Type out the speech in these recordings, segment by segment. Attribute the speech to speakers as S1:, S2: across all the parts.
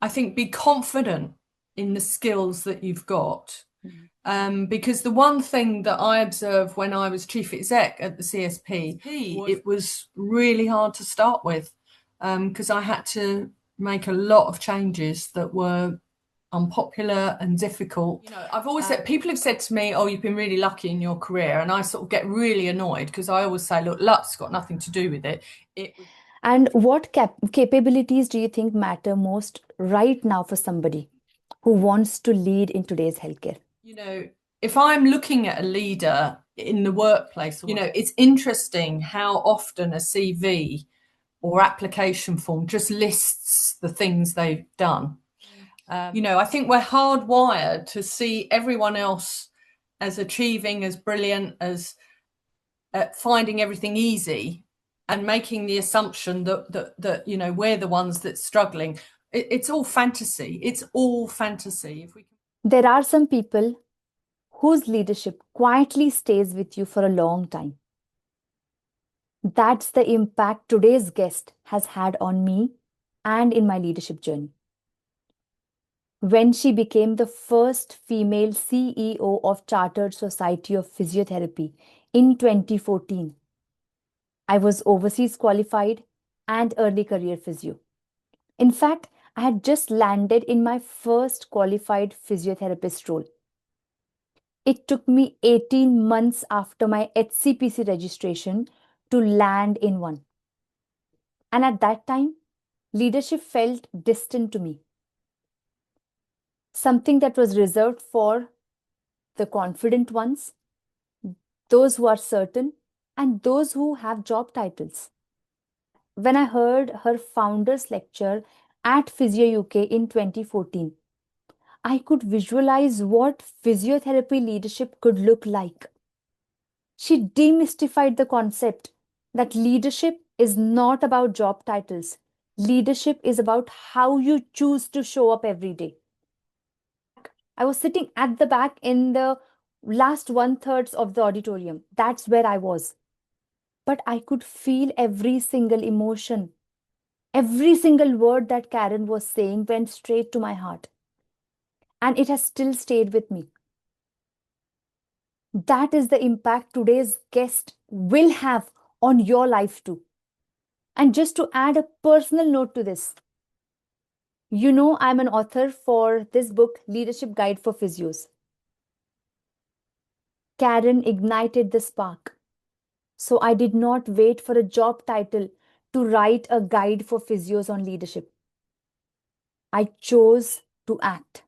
S1: I think be confident in the skills that you've got. Because the one thing that I observed when I was chief exec at the CSP, it was really hard to start with, because I had to make a lot of changes that were unpopular and difficult. I've always said, people have said to me, oh, you've been really lucky in your career. And I sort of get really annoyed because I always say, look, luck's got nothing to do with it.
S2: And what capabilities do you think matter most right now for somebody who wants to lead in today's healthcare?
S1: If I'm looking at a leader in the workplace, it's interesting how often a CV or application form just lists the things they've done. I think we're hardwired to see everyone else as achieving, as brilliant, as finding everything easy, and making the assumption that we're the ones that's struggling. It's all fantasy. It's all fantasy.
S2: There are some people whose leadership quietly stays with you for a long time. That's the impact today's guest has had on me and in my leadership journey. When she became the first female CEO of Chartered Society of Physiotherapy in 2014, I was overseas qualified and early career physio. In fact, I had just landed in my first qualified physiotherapist role. It took me 18 months after my HCPC registration to land in one. And at that time, leadership felt distant to me. Something that was reserved for the confident ones, those who are certain, and those who have job titles. When I heard her founder's lecture at Physio UK in 2014, I could visualize what physiotherapy leadership could look like. She demystified the concept that leadership is not about job titles. Leadership is about how you choose to show up every day. I was sitting at the back in the last 1/3 of the auditorium. That's where I was. But I could feel every single emotion. Every single word that Karen was saying went straight to my heart. And it has still stayed with me. That is the impact today's guest will have on your life too. And just to add a personal note to this, I'm an author for this book, Leadership Guide for Physios. Karen ignited the spark. So I did not wait for a job title to write a guide for physios on leadership. I chose to act.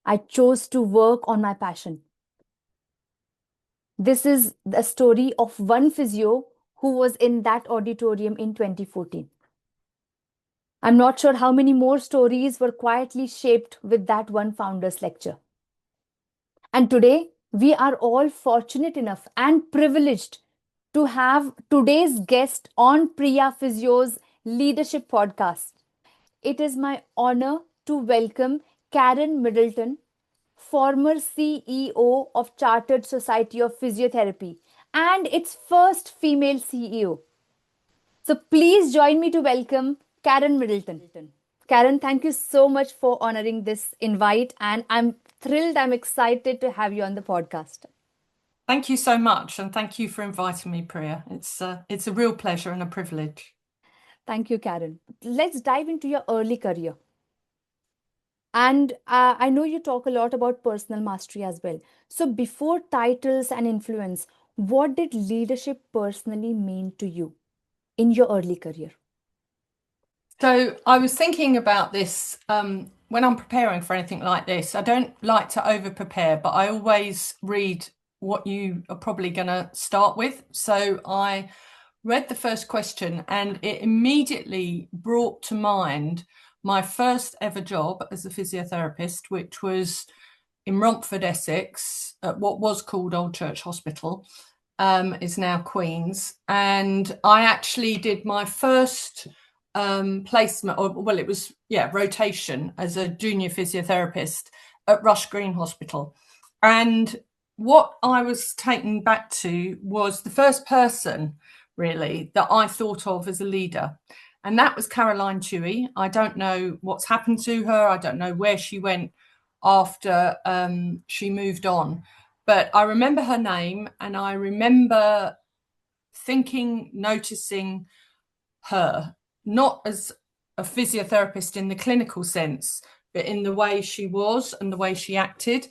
S2: I chose to work on my passion. This is the story of one physio who was in that auditorium in 2014. I'm not sure how many more stories were quietly shaped with that one founder's lecture. And today, we are all fortunate enough and privileged to have today's guest on Priya Physio's Leadership Podcast. It is my honor to welcome Karen Middleton, former CEO of Chartered Society of Physiotherapy and its first female CEO. So please join me to welcome Karen Middleton. Karen, thank you so much for honoring this invite, and I'm thrilled, I'm excited to have you on the podcast.
S1: Thank you so much, and thank you for inviting me, Priya. It's a real pleasure and a privilege.
S2: Thank you, Karen. Let's dive into your early career. And I know you talk a lot about personal mastery as well. So before titles and influence, what did leadership personally mean to you in your early career?
S1: So I was thinking about this when I'm preparing for anything like this. I don't like to over prepare, but I always read what you are probably going to start with. So I read the first question and it immediately brought to mind my first ever job as a physiotherapist, which was in Romford, Essex, at what was called Old Church Hospital, is now Queen's. And I actually did my first placement, it was rotation as a junior physiotherapist at Rush Green Hospital. And what I was taken back to was the first person really that I thought of as a leader. and that was Caroline Toohey. I don't know what's happened to her. I don't know where she went after she moved on. But I remember her name, and I remember noticing her, not as a physiotherapist in the clinical sense, but in the way she was and the way she acted.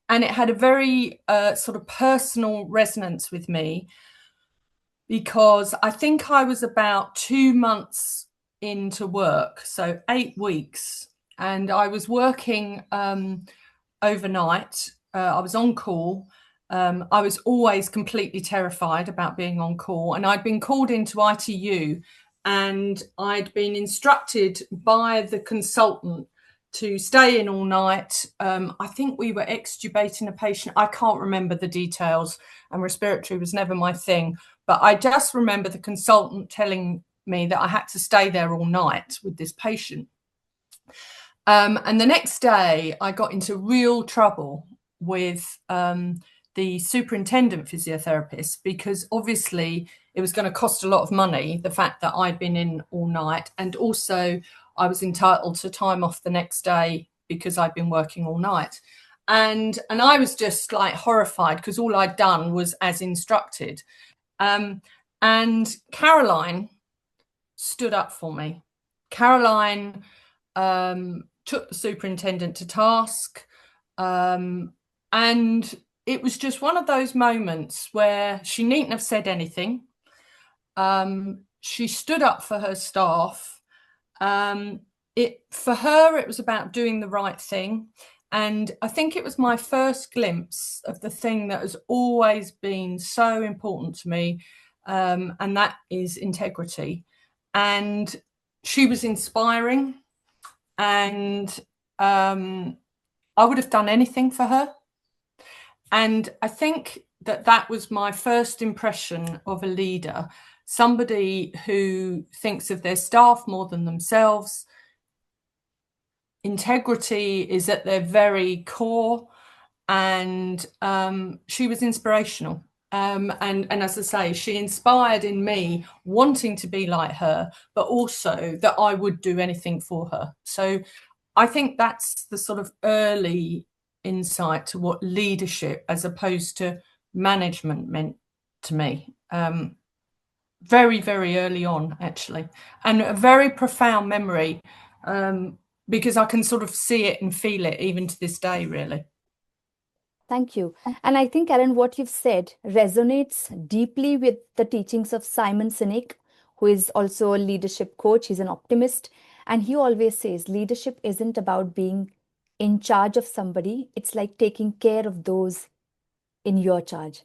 S1: And it had a very sort of personal resonance with me, because I think I was about 2 months into work, so 8 weeks, and I was working overnight. I was on call. I was always completely terrified about being on call, and I'd been called into ITU, and I'd been instructed by the consultant to stay in all night. I think we were extubating a patient. I can't remember the details, and respiratory was never my thing. But I just remember the consultant telling me that I had to stay there all night with this patient. And the next day, I got into real trouble with the superintendent physiotherapist, because obviously it was going to cost a lot of money, the fact that I'd been in all night, and also I was entitled to time off the next day because I'd been working all night. And I was just like horrified, because all I'd done was as instructed. And Caroline stood up for me. Caroline took the superintendent to task, and it was just one of those moments where she needn't have said anything. She stood up for her staff. For her, it was about doing the right thing. And I think it was my first glimpse of the thing that has always been so important to me, and that is integrity. And she was inspiring, and I would have done anything for her. And I think that was my first impression of a leader, somebody who thinks of their staff more than themselves. Integrity is at their very core, and she was inspirational. And as I say, she inspired in me wanting to be like her, but also that I would do anything for her. So I think that's the sort of early insight to what leadership as opposed to management meant to me. Very, very early on, actually, and a very profound memory, because I can sort of see it and feel it even to this day, really.
S2: Thank you. And I think, Karen, what you've said resonates deeply with the teachings of Simon Sinek, who is also a leadership coach. He's an optimist. And he always says leadership isn't about being in charge of somebody. It's like taking care of those in your charge.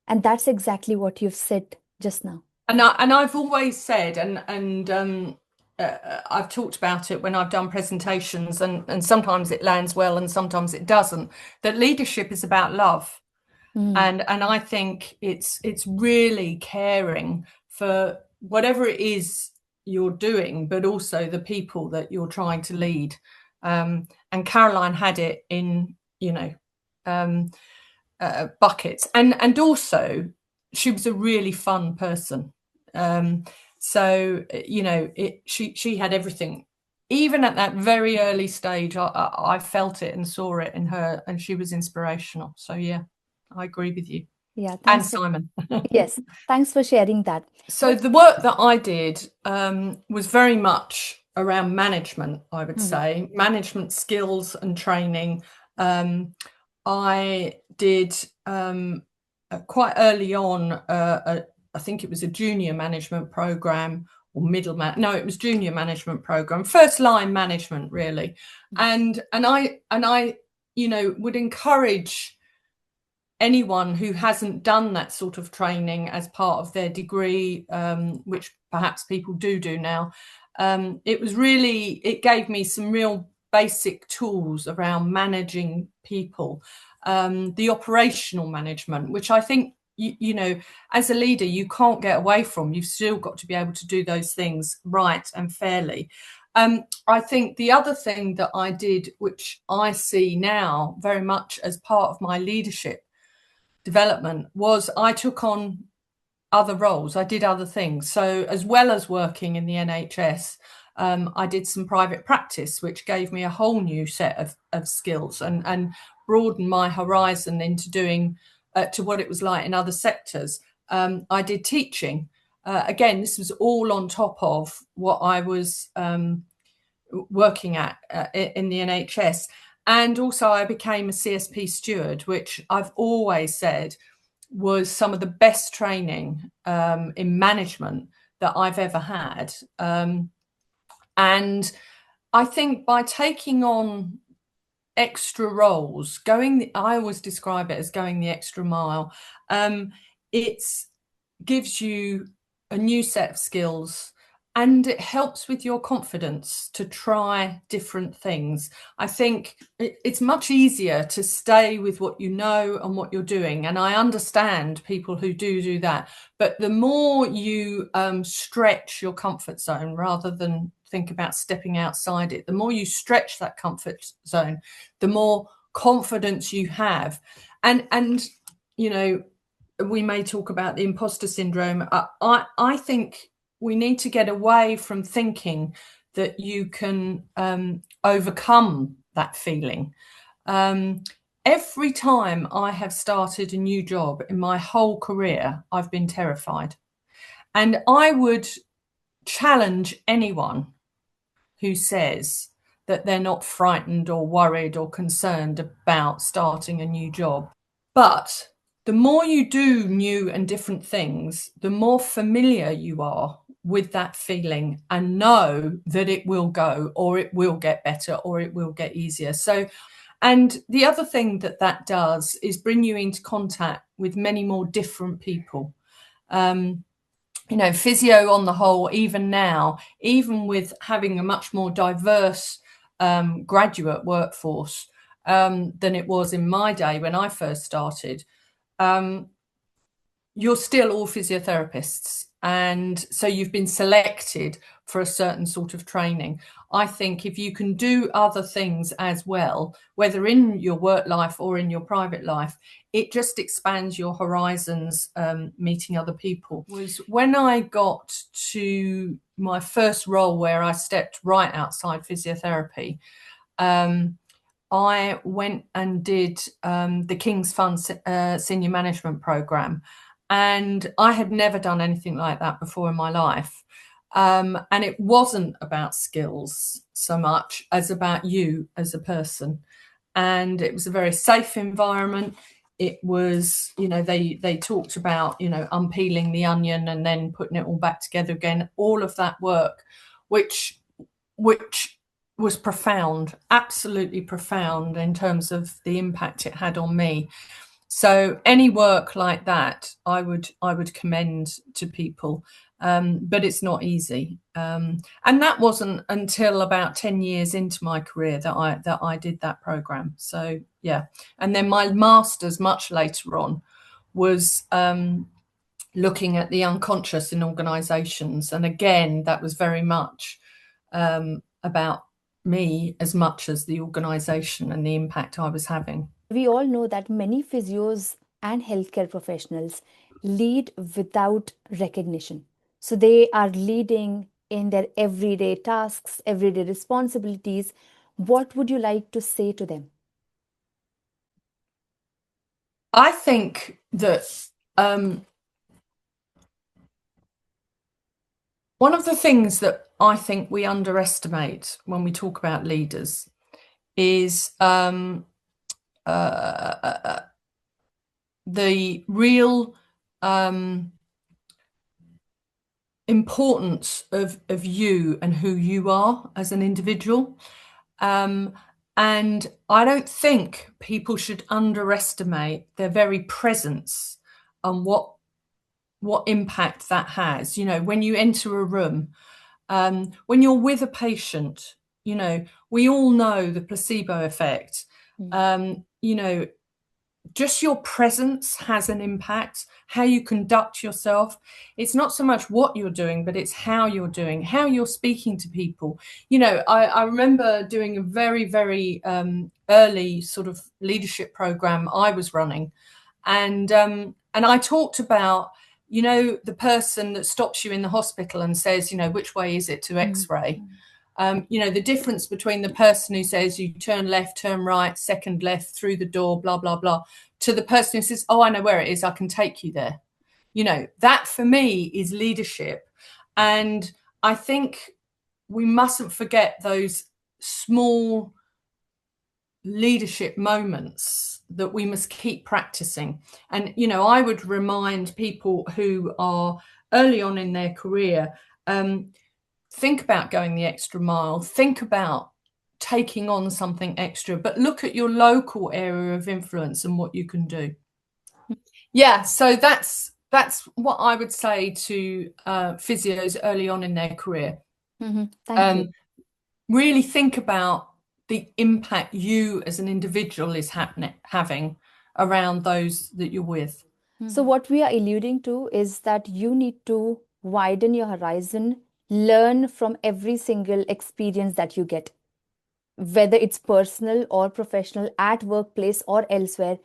S2: And that's exactly what you've said just now.
S1: And I've always said, and I've talked about it when I've done presentations, and sometimes it lands well and sometimes it doesn't, that leadership is about love. And I think it's really caring for whatever it is you're doing, but also the people that you're trying to lead. And Caroline had it in, buckets. And also she was a really fun person. So, she had everything. Even at that very early stage, I felt it and saw it in her, and she was inspirational. So, yeah, I agree with you.
S2: Yeah,
S1: and Simon.
S2: Yes, thanks for sharing that.
S1: So the work that I did was very much around management, I would say, management skills and training. I did quite early on, I think it was a junior management program or it was junior management program, first line management really. And I would encourage anyone who hasn't done that sort of training as part of their degree, which perhaps people do now. It gave me some real basic tools around managing people, the operational management, which I think, as a leader, you can't get away from. You've still got to be able to do those things right and fairly. I think the other thing that I did, which I see now very much as part of my leadership development, was I took on other roles. I did other things. So as well as working in the NHS, I did some private practice, which gave me a whole new set of skills and broadened my horizon into doing to what it was like in other sectors. I did teaching. Again, this was all on top of what I was working at in the NHS. And also I became a CSP steward, which I've always said was some of the best training in management that I've ever had. And I think by taking on extra roles, I always describe it as going the extra mile. It gives you a new set of skills, and it helps with your confidence to try different things. I think it's much easier to stay with what you know and what you're doing. And I understand people who do that. But the more you stretch your comfort zone rather than think about stepping outside it, the more you stretch that comfort zone, the more confidence you have. And you know, we may talk about the imposter syndrome. I think we need to get away from thinking that you can overcome that feeling. Every time I have started a new job in my whole career, I've been terrified. And I would challenge anyone who says that they're not frightened or worried or concerned about starting a new job. But the more you do new and different things, the more familiar you are with that feeling and know that it will go, or it will get better, or it will get easier. So, and the other thing that does is bring you into contact with many more different people. You know, physio on the whole, even now, even with having a much more diverse graduate workforce than it was in my day when I first started, you're still all physiotherapists. And so you've been selected for a certain sort of training. I think if you can do other things as well, whether in your work life or in your private life, it just expands your horizons, meeting other people. Was when I got to my first role where I stepped right outside physiotherapy, I went and did the King's Fund Senior Management Programme. And I had never done anything like that before in my life. And it wasn't about skills so much as about you as a person. And it was a very safe environment. It was, you know, they talked about, you know, unpeeling the onion and then putting it all back together again, all of that work, which was profound, absolutely profound in terms of the impact it had on me. So any work like that, I would commend to people, but it's not easy. And that wasn't until about 10 years into my career that I did that program. So yeah, and then my master's much later on was looking at the unconscious in organisations, and again that was very much about me as much as the organisation and the impact I was having.
S2: We all know that many physios and healthcare professionals lead without recognition. So they are leading in their everyday tasks, everyday responsibilities. What would you like to say to them?
S1: I think that one of the things that I think we underestimate when we talk about leaders is the real importance of you and who you are as an individual. And I don't think people should underestimate their very presence and what impact that has. You know, when you enter a room, when you're with a patient, you know, we all know the placebo effect. You know, just your presence has an impact, how you conduct yourself. It's not so much what you're doing, but it's how you're doing, how you're speaking to people. You know, I remember doing a very, very early sort of leadership program I was running. And I talked about you know, the person that stops you in the hospital and says, you know, which way is it to X-ray? You know, the difference between the person who says you turn left, turn right, second left, through the door, blah, blah, blah, to the person who says, oh, I know where it is, I can take you there. You know, that for me is leadership. And I think we mustn't forget those small leadership moments that we must keep practicing. And, you know, I would remind people who are early on in their career, think about going the extra mile, think about taking on something extra, but look at your local area of influence and what you can do. Yeah, so that's what I would say to physios early on in their career.
S2: Thank you.
S1: Really think about the impact you as an individual is having around those that you're with.
S2: So what we are alluding to is that you need to widen your horizon, learn from every single experience that you get, whether it's personal or professional, at workplace or elsewhere.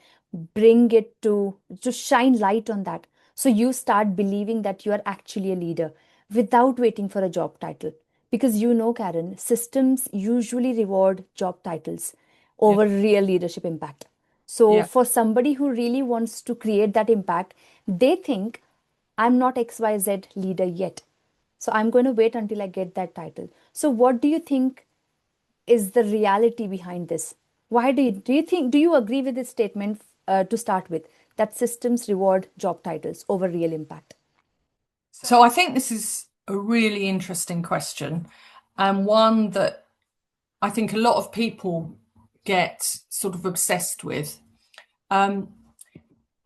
S2: Bring it to shine light on that. So you start believing that you are actually a leader without waiting for a job title. Because you know, Karen, systems usually reward job titles over real leadership impact. So for somebody who really wants to create that impact, they think, I'm not XYZ leader yet. So I'm going to wait until I get that title. So what do you think is the reality behind this? Why do you agree with this statement to start with, that systems reward job titles over real impact?
S1: So I think this is a really interesting question, and one that I think a lot of people get sort of obsessed with.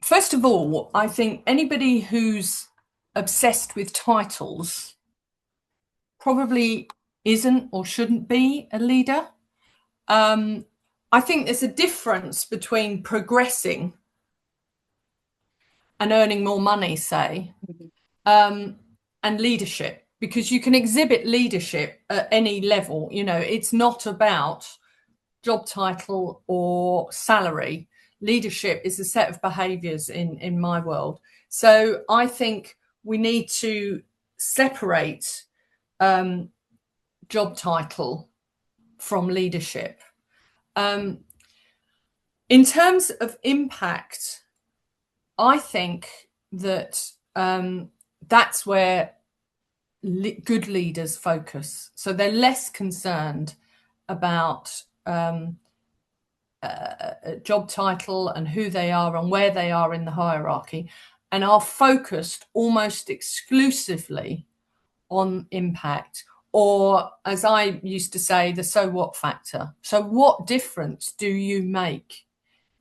S1: First of all, I think anybody who's obsessed with titles probably isn't or shouldn't be a leader. I think there's a difference between progressing and earning more money, say, and leadership, because you can exhibit leadership at any level. You know, it's not about job title or salary. Leadership is a set of behaviours in my world. So I think we need to separate job title from leadership. In terms of impact, I think that that's where good leaders focus. So they're less concerned about job title and who they are and where they are in the hierarchy, and are focused almost exclusively on impact, or, as I used to say, the so what factor. So what difference do you make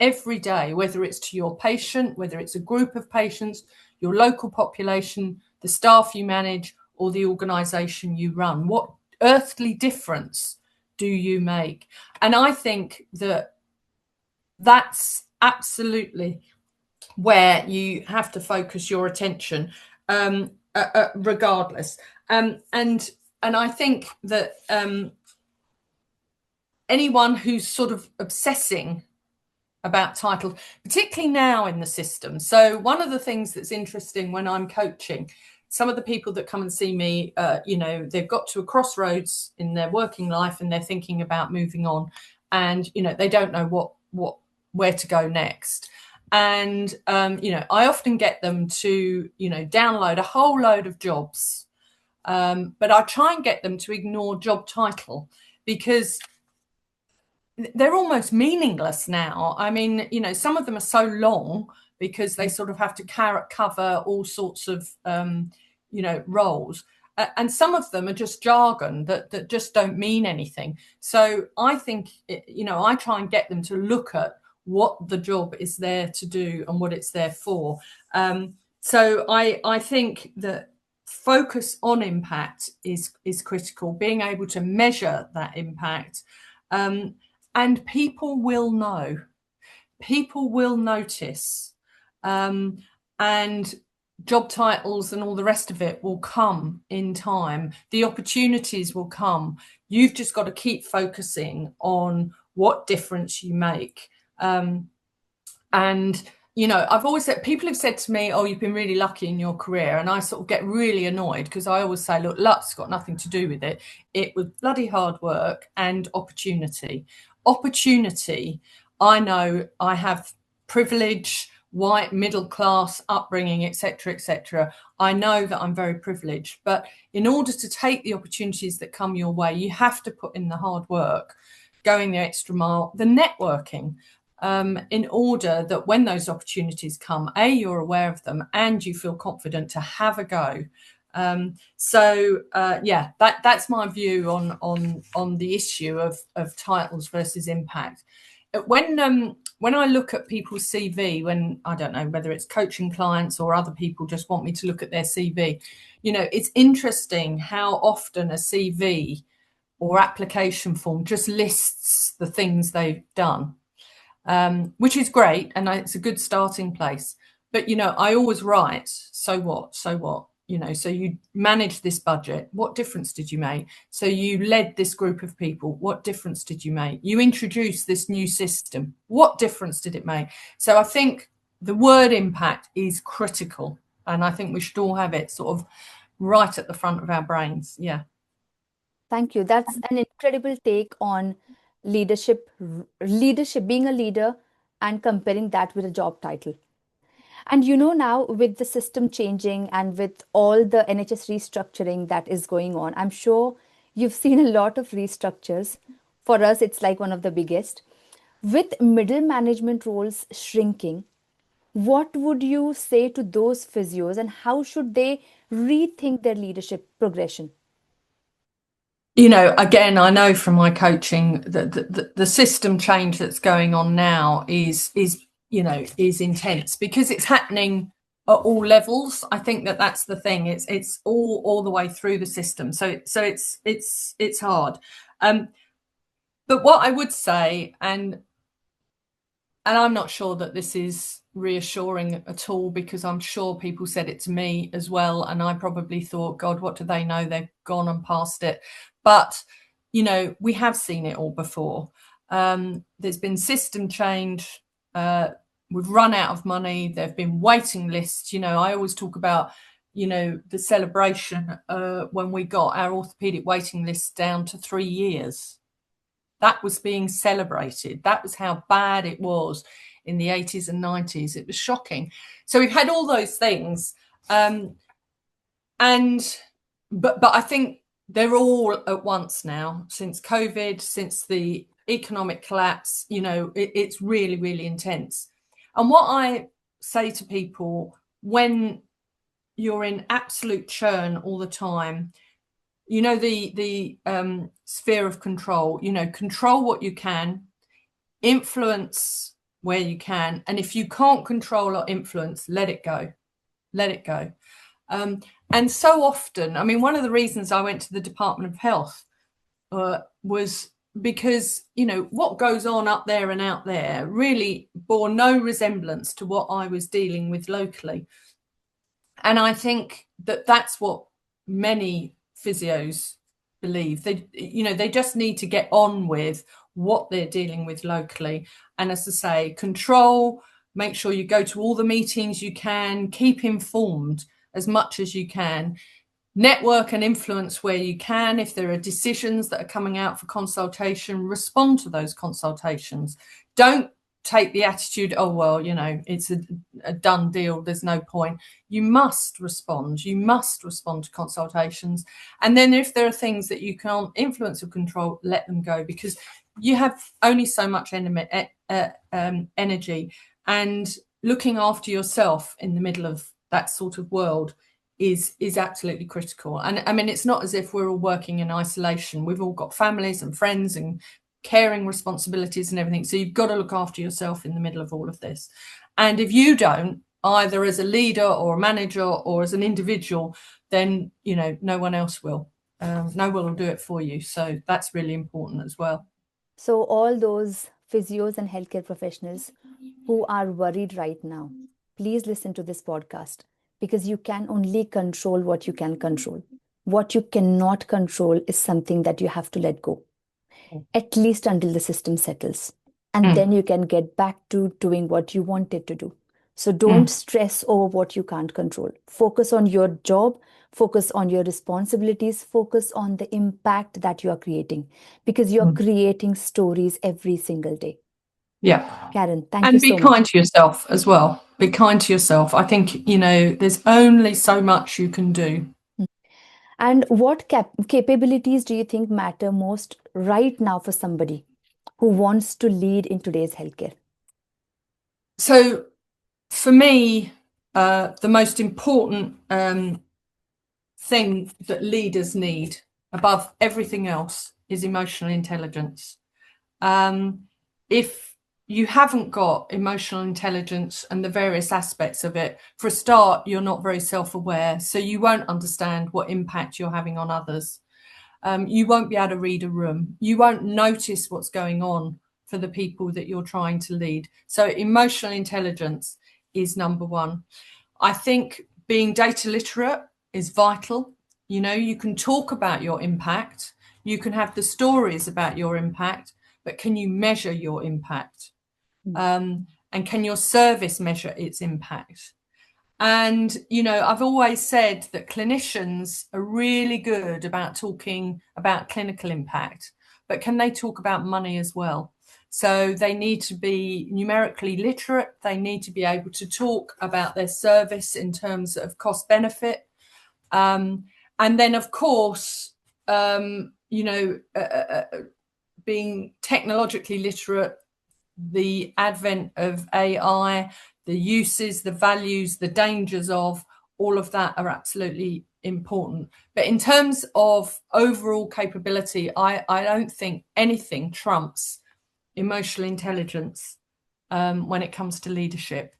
S1: every day, whether it's to your patient, whether it's a group of patients, your local population, the staff you manage, or the organisation you run? What earthly difference do you make? And I think that that's absolutely where you have to focus your attention, regardless. And I think that anyone who's sort of obsessing about titles, particularly now in the system. So one of the things that's interesting when I'm coaching, some of the people that come and see me, you know, they've got to a crossroads in their working life and they're thinking about moving on, and, you know, they don't know where to go next. And, you know, I often get them to, you know, download a whole load of jobs. But I try and get them to ignore job title, because they're almost meaningless now. I mean, you know, some of them are so long because they sort of have to cover all sorts of, you know, roles. And some of them are just jargon that just don't mean anything. So I think, you know, I try and get them to look at what the job is there to do and what it's there for. So I think that focus on impact is critical, being able to measure that impact. And people will know. People will notice. And job titles and all the rest of it will come in time. The opportunities will come. You've just got to keep focusing on what difference you make. And I've always said, people have said to me, oh, you've been really lucky in your career. And I sort of get really annoyed because I always say, look, luck's got nothing to do with it. It was bloody hard work and opportunity. Opportunity, I know I have privilege, white, middle class upbringing, etc., etc. I know that I'm very privileged. But in order to take the opportunities that come your way, you have to put in the hard work, going the extra mile, the networking. In order that when those opportunities come, you're aware of them and you feel confident to have a go. That's my view on the issue of titles versus impact. When I look at people's CV, when I don't know whether it's coaching clients or other people just want me to look at their CV, it's interesting how often a CV or application form just lists the things they've done. Which is great, and it's a good starting place. But, I always write, so what? So you managed this budget. What difference did you make? So you led this group of people. What difference did you make? You introduced this new system. What difference did it make? So I think the word impact is critical, and I think we should all have it sort of right at the front of our brains. Yeah.
S2: Thank you. That's an incredible take on leadership, being a leader and comparing that with a job title. And now with the system changing and with all the NHS restructuring that is going on, I'm sure you've seen a lot of restructures. For us, it's like one of the biggest. With middle management roles shrinking, what would you say to those physios and how should they rethink their leadership progression?
S1: Again, I know from my coaching that the system change that's going on now is intense because it's happening at all levels. I think that's the thing. It's all the way through the system. So it's hard. But what I would say, and I'm not sure that this is reassuring at all, because I'm sure people said it to me as well, and I probably thought, God, what do they know? They've gone and past it. But we have seen it all before. There's been system change. We've run out of money. There've been waiting lists. I always talk about the celebration when we got our orthopedic waiting list down to 3 years. That was being celebrated. That was how bad it was in the 80s and 90s. It was shocking. So we've had all those things. But I think they're all at once now. Since COVID, since the economic collapse, it's really, really intense. And what I say to people when you're in absolute churn all the time, the sphere of control, control what you can, influence where you can. And if you can't control or influence, let it go. And so often, one of the reasons I went to the Department of Health was because, what goes on up there and out there really bore no resemblance to what I was dealing with locally. And I think that's what many physios believe. They just need to get on with what they're dealing with locally. And as I say, control, make sure you go to all the meetings you can, keep informed as much as you can, network and influence where you can. If there are decisions that are coming out for consultation, respond to those consultations. Don't take the attitude, oh, well, it's a done deal, there's no point. You must respond to consultations. And then if there are things that you can't influence or control, let them go, because you have only so much energy, and looking after yourself in the middle of that sort of world is absolutely critical. And it's not as if we're all working in isolation. We've all got families and friends and caring responsibilities and everything. So you've got to look after yourself in the middle of all of this. And if you don't, either as a leader or a manager or as an individual, then, no one else will. No one will do it for you. So that's really important as well.
S2: So all those physios and healthcare professionals who are worried right now, please listen to this podcast, because you can only control what you can control. What you cannot control is something that you have to let go, at least until the system settles. And then you can get back to doing what you wanted to do. So don't stress over what you can't control. Focus on your job, focus on your responsibilities, focus on the impact that you are creating, because you're creating stories every single day.
S1: Yeah.
S2: Karen, thank you
S1: And be
S2: so much.
S1: kind to yourself as well. Be kind to yourself. I think, there's only so much you can do.
S2: And what capabilities do you think matter most right now for somebody who wants to lead in today's healthcare?
S1: So for me, the most important thing that leaders need above everything else is emotional intelligence. If you haven't got emotional intelligence and the various aspects of it, for a start, you're not very self-aware, so you won't understand what impact you're having on others. You won't be able to read a room. You won't notice what's going on for the people that you're trying to lead. So emotional intelligence is number one. I think being data literate is vital. You can talk about your impact, you can have the stories about your impact, but can you measure your impact? And can your service measure its impact? And, I've always said that clinicians are really good about talking about clinical impact, but can they talk about money as well? So they need to be numerically literate. They need to be able to talk about their service in terms of cost benefit. And then, of course, being technologically literate, the advent of AI, the uses, the values, the dangers of all of that are absolutely important. But in terms of overall capability, I don't think anything trumps emotional intelligence when it comes to leadership.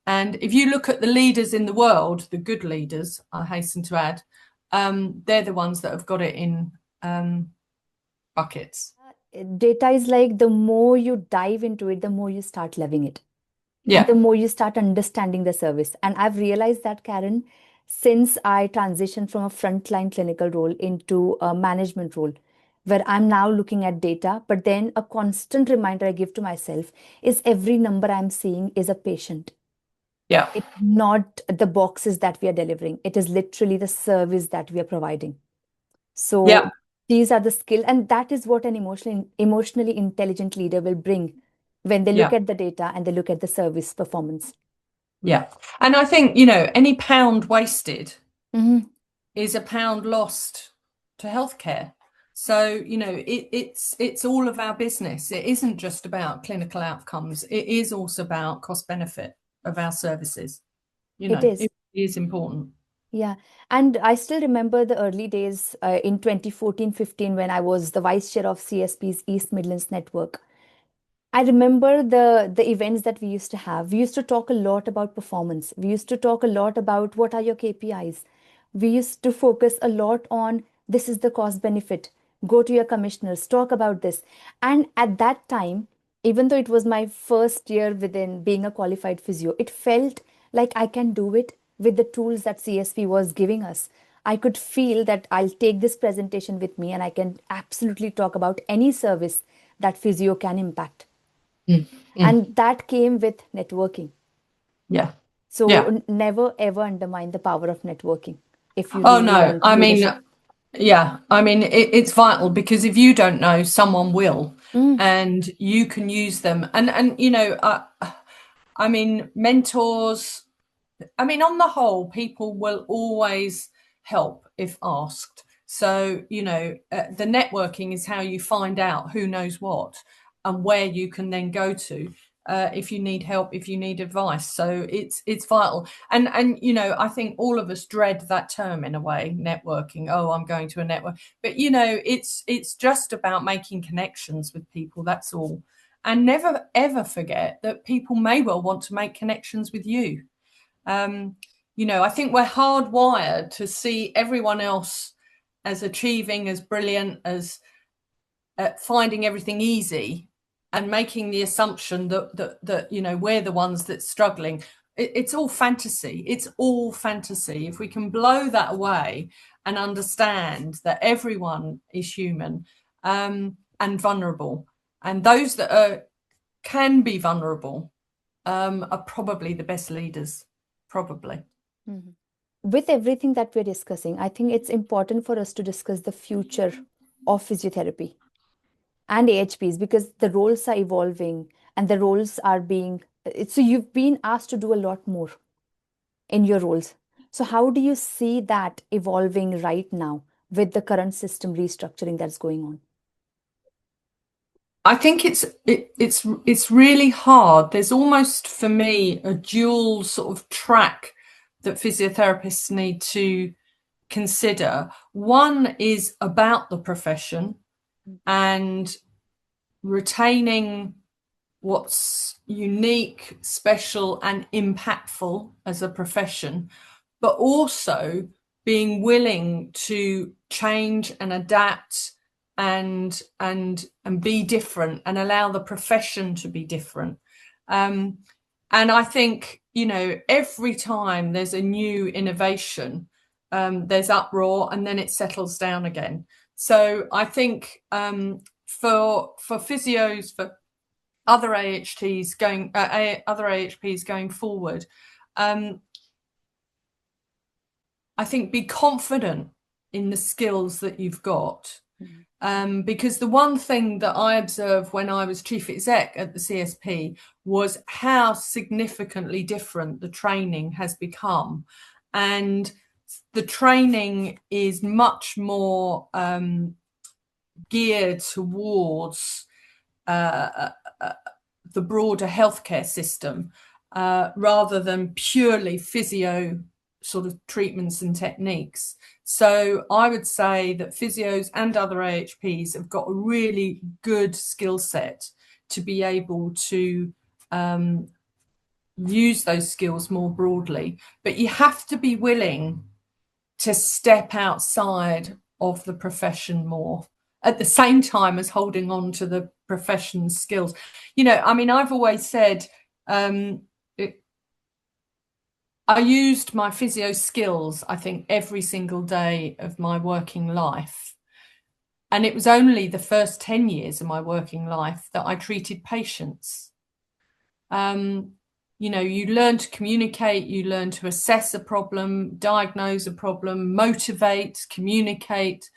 S1: And if you look at the leaders in the world, the good leaders, I hasten to add, they're the ones that have got it in buckets.
S2: Data is like the more you dive into it, the more you start loving it. And
S1: Yeah.
S2: the more you start understanding the service. And I've realized that, Karen, since I transitioned from a frontline clinical role into a management role, where I'm now looking at data, but then a constant reminder I give to myself is every number I'm seeing is a patient.
S1: Yeah.
S2: It's not the boxes that we are delivering. It is literally the service that we are providing.
S1: Yeah.
S2: So these are the skill, and that is what an emotionally intelligent leader will bring when they look
S1: Yeah.
S2: at the data and they look at the service performance.
S1: Yeah. And I think, any pound wasted
S2: Mm-hmm.
S1: is a pound lost to healthcare. So, it's all of our business. It isn't just about clinical outcomes. It is also about cost benefit of our services.
S2: It is.
S1: It is important.
S2: Yeah. And I still remember the early days in 2014-15 when I was the vice chair of CSP's East Midlands Network. I remember the events that we used to have. We used to talk a lot about performance. We used to talk a lot about what are your KPIs. We used to focus a lot on this is the cost benefit. Go to your commissioners, talk about this. And at that time, even though it was my first year within being a qualified physio, it felt like I can do it with the tools that CSP was giving us. I could feel that I'll take this presentation with me and I can absolutely talk about any service that physio can impact.
S1: Mm. Mm.
S2: And that came with networking.
S1: Yeah.
S2: So
S1: Yeah.
S2: never ever undermine the power of networking if you
S1: Oh,
S2: really
S1: no.
S2: want
S1: I mean,
S2: leadership.
S1: yeah. I mean, it's vital because if you don't know, someone will,
S2: Mm,
S1: and you can use them. And I mean, mentors. I mean, on the whole, people will always help if asked. So, the networking is how you find out who knows what and where you can then go to if you need help, if you need advice. So it's vital. And I think all of us dread that term in a way, networking. Oh, I'm going to a network. But it's just about making connections with people. That's all. And never ever forget that people may well want to make connections with you. I think we're hardwired to see everyone else as achieving, as brilliant, as finding everything easy, and making the assumption that we're the ones that's struggling. It's all fantasy. It's all fantasy. If we can blow that away and understand that everyone is human and vulnerable, and those that can be vulnerable are probably the best leaders, probably.
S2: Mhm. With everything that we're discussing, I think it's important for us to discuss the future of physiotherapy and AHPs, because the roles are evolving and the roles are being, so you've been asked to do a lot more in your roles. So how do you see that evolving right now with the current system restructuring that's going on?
S1: I think it's really hard. There's almost, for me, a dual sort of track that physiotherapists need to consider. One is about the profession and retaining what's unique, special, and impactful as a profession, but also being willing to change and adapt and be different and allow the profession to be different. And I think, every time there's a new innovation, there's uproar and then it settles down again. So I think for physios, for other AHPs going forward, I think be confident in the skills that you've got. Because the one thing that I observed when I was chief exec at the CSP was how significantly different the training has become. And the training is much more geared towards the broader healthcare system rather than purely physio sort of treatments and techniques. So I would say that physios and other AHPs have got a really good skill set to be able to use those skills more broadly. But you have to be willing to step outside of the profession more, at the same time as holding on to the profession's skills. I've always said I used my physio skills, I think, every single day of my working life. And it was only the first 10 years of my working life that I treated patients. You learn to communicate, you learn to assess a problem, diagnose a problem, motivate, communicate,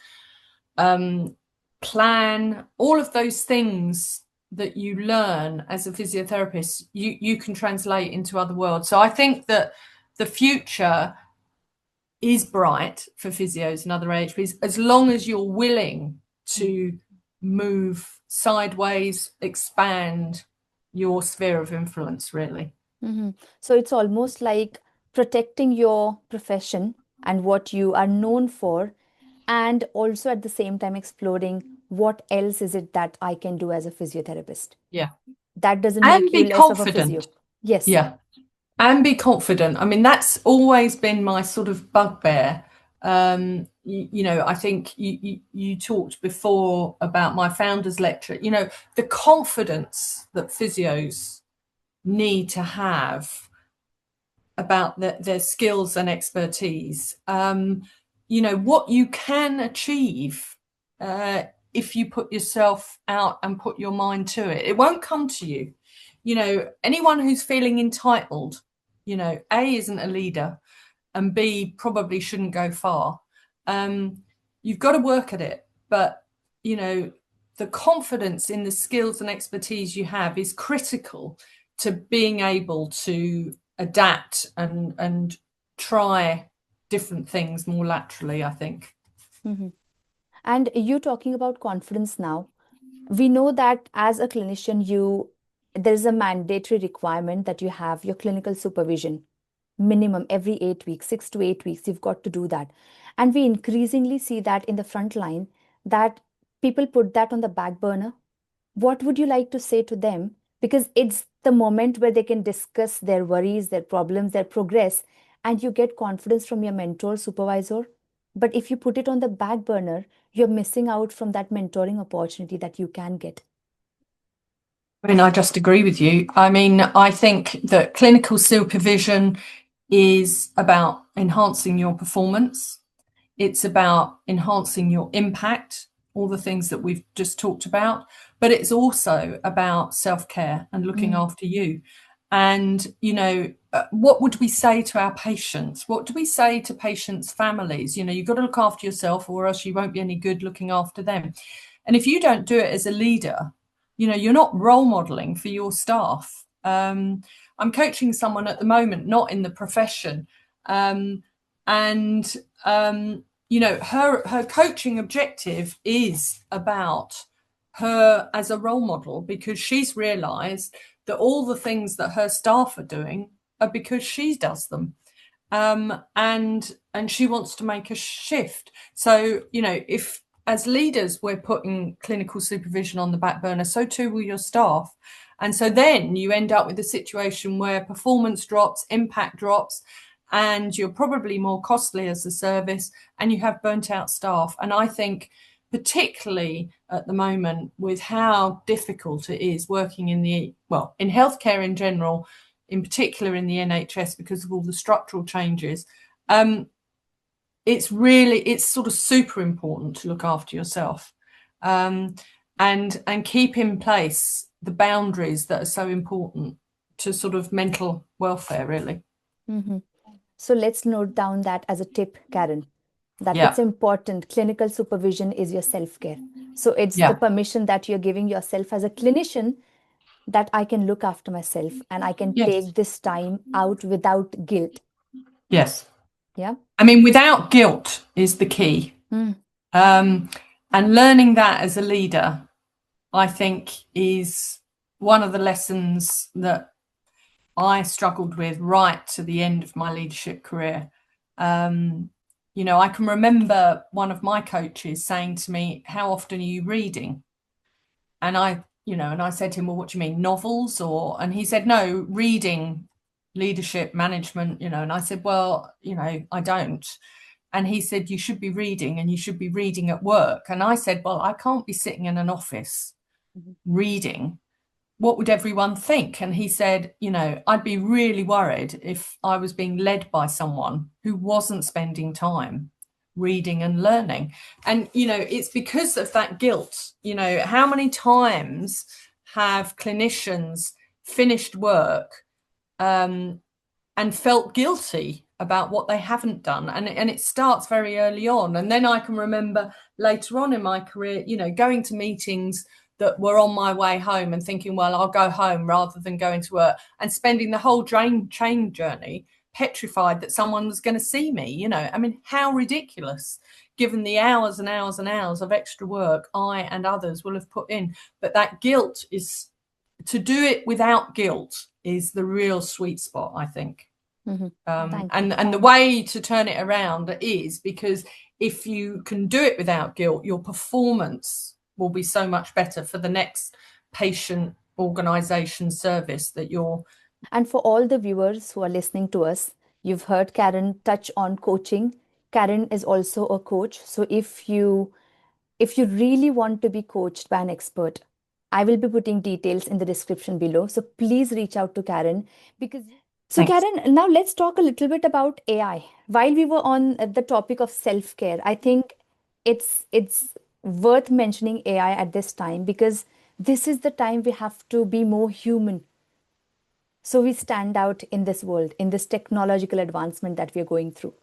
S1: plan, all of those things that you learn as a physiotherapist, you can translate into other worlds. So I think that the future is bright for physios and other AHPs, as long as you're willing to move sideways, expand your sphere of influence, really.
S2: Mm-hmm. So it's almost like protecting your profession and what you are known for, and also at the same time exploring what else is it that I can do as a physiotherapist.
S1: Yeah.
S2: That doesn't
S1: And
S2: make you
S1: be
S2: less of a physio.
S1: confident.
S2: Yes.
S1: Yeah. And be confident. I mean, that's always been my sort of bugbear. I think you talked before about my founder's lecture. The confidence that physios need to have about their skills and expertise. What you can achieve if you put yourself out and put your mind to it. It won't come to you. Anyone who's feeling entitled, A, isn't a leader, and B, probably shouldn't go far. You've got to work at it. But, the confidence in the skills and expertise you have is critical to being able to adapt and try different things more laterally, I think.
S2: Mm-hmm. And you talking about confidence now, we know that as a clinician, there is a mandatory requirement that you have your clinical supervision minimum every 8 weeks, 6 to 8 weeks, you've got to do that. And we increasingly see that in the front line, that people put that on the back burner. What would you like to say to them? Because it's the moment where they can discuss their worries, their problems, their progress, and you get confidence from your mentor, supervisor. But if you put it on the back burner, you're missing out from that mentoring opportunity that you can get.
S1: I mean, I just agree with you. I mean, I think that clinical supervision is about enhancing your performance. It's about enhancing your impact, all the things that we've just talked about, but it's also about self-care and looking after you. And, what would we say to our patients? What do we say to patients' families? You've got to look after yourself, or else you won't be any good looking after them. And if you don't do it as a leader, you're not role modeling for your staff. I'm coaching someone at the moment, not in the profession. Her coaching objective is about her as a role model, because she's realized that all the things that her staff are doing are because she does them. And she wants to make a shift. So, if as leaders we're putting clinical supervision on the back burner, so too will your staff. And so then you end up with a situation where performance drops, impact drops, and you're probably more costly as a service, and you have burnt out staff. And I think particularly at the moment, with how difficult it is working in healthcare in general, in particular in the NHS, because of all the structural changes, it's sort of super important to look after yourself, and keep in place the boundaries that are so important to sort of mental welfare, really.
S2: Mm-hmm. So let's note down that as a tip, Karen, that
S1: Yeah.
S2: it's important. Clinical supervision is your self-care. So it's the permission that you're giving yourself as a clinician, that I can look after myself and I can take this time out without guilt.
S1: Yes.
S2: Yeah.
S1: I mean, without guilt is the key. And learning that as a leader, I think, is one of the lessons that I struggled with right to the end of my leadership career. I can remember one of my coaches saying to me, "How often are you reading?" And I said to him, "Well, what do you mean, novels?" And he said, "No, reading, leadership, management, And I said, "Well, I don't." And he said, "You should be reading, and you should be reading at work." And I said, "Well, I can't be sitting in an office reading. What would everyone think?" And he said, "I'd be really worried if I was being led by someone who wasn't spending time reading and learning." And, it's because of that guilt. How many times have clinicians finished work and felt guilty about what they haven't done? And it starts very early on. And then I can remember later on in my career, going to meetings that were on my way home and thinking, well, I'll go home rather than going to work, and spending the whole train journey petrified that someone was going to see me. I mean, how ridiculous, given the hours and hours and hours of extra work I and others will have put in. But that guilt is, to do it without guilt is the real sweet spot, I think. And the way to turn it around is, because if you can do it without guilt, your performance will be so much better for the next patient, organization, service that you're.
S2: And for all the viewers who are listening to us, you've heard Karen touch on coaching. Karen is also a coach. So if you really want to be coached by an expert, I will be putting details in the description below. So please reach out to Karen. So Karen, now let's talk a little bit about AI. While we were on the topic of self-care, I think it's worth mentioning AI at this time, because this is the time we have to be more human. So we stand out in this world, in this technological advancement that we are going through.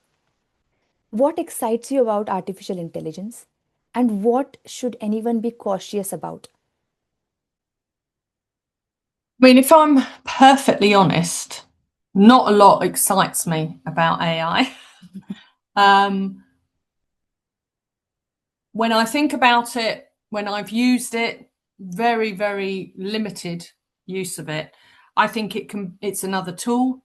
S2: What excites you about artificial intelligence, and what should anyone be cautious about?
S1: I mean, if I'm perfectly honest, not a lot excites me about AI. When I think about it, when I've used it, very, very limited use of it. I think it's another tool.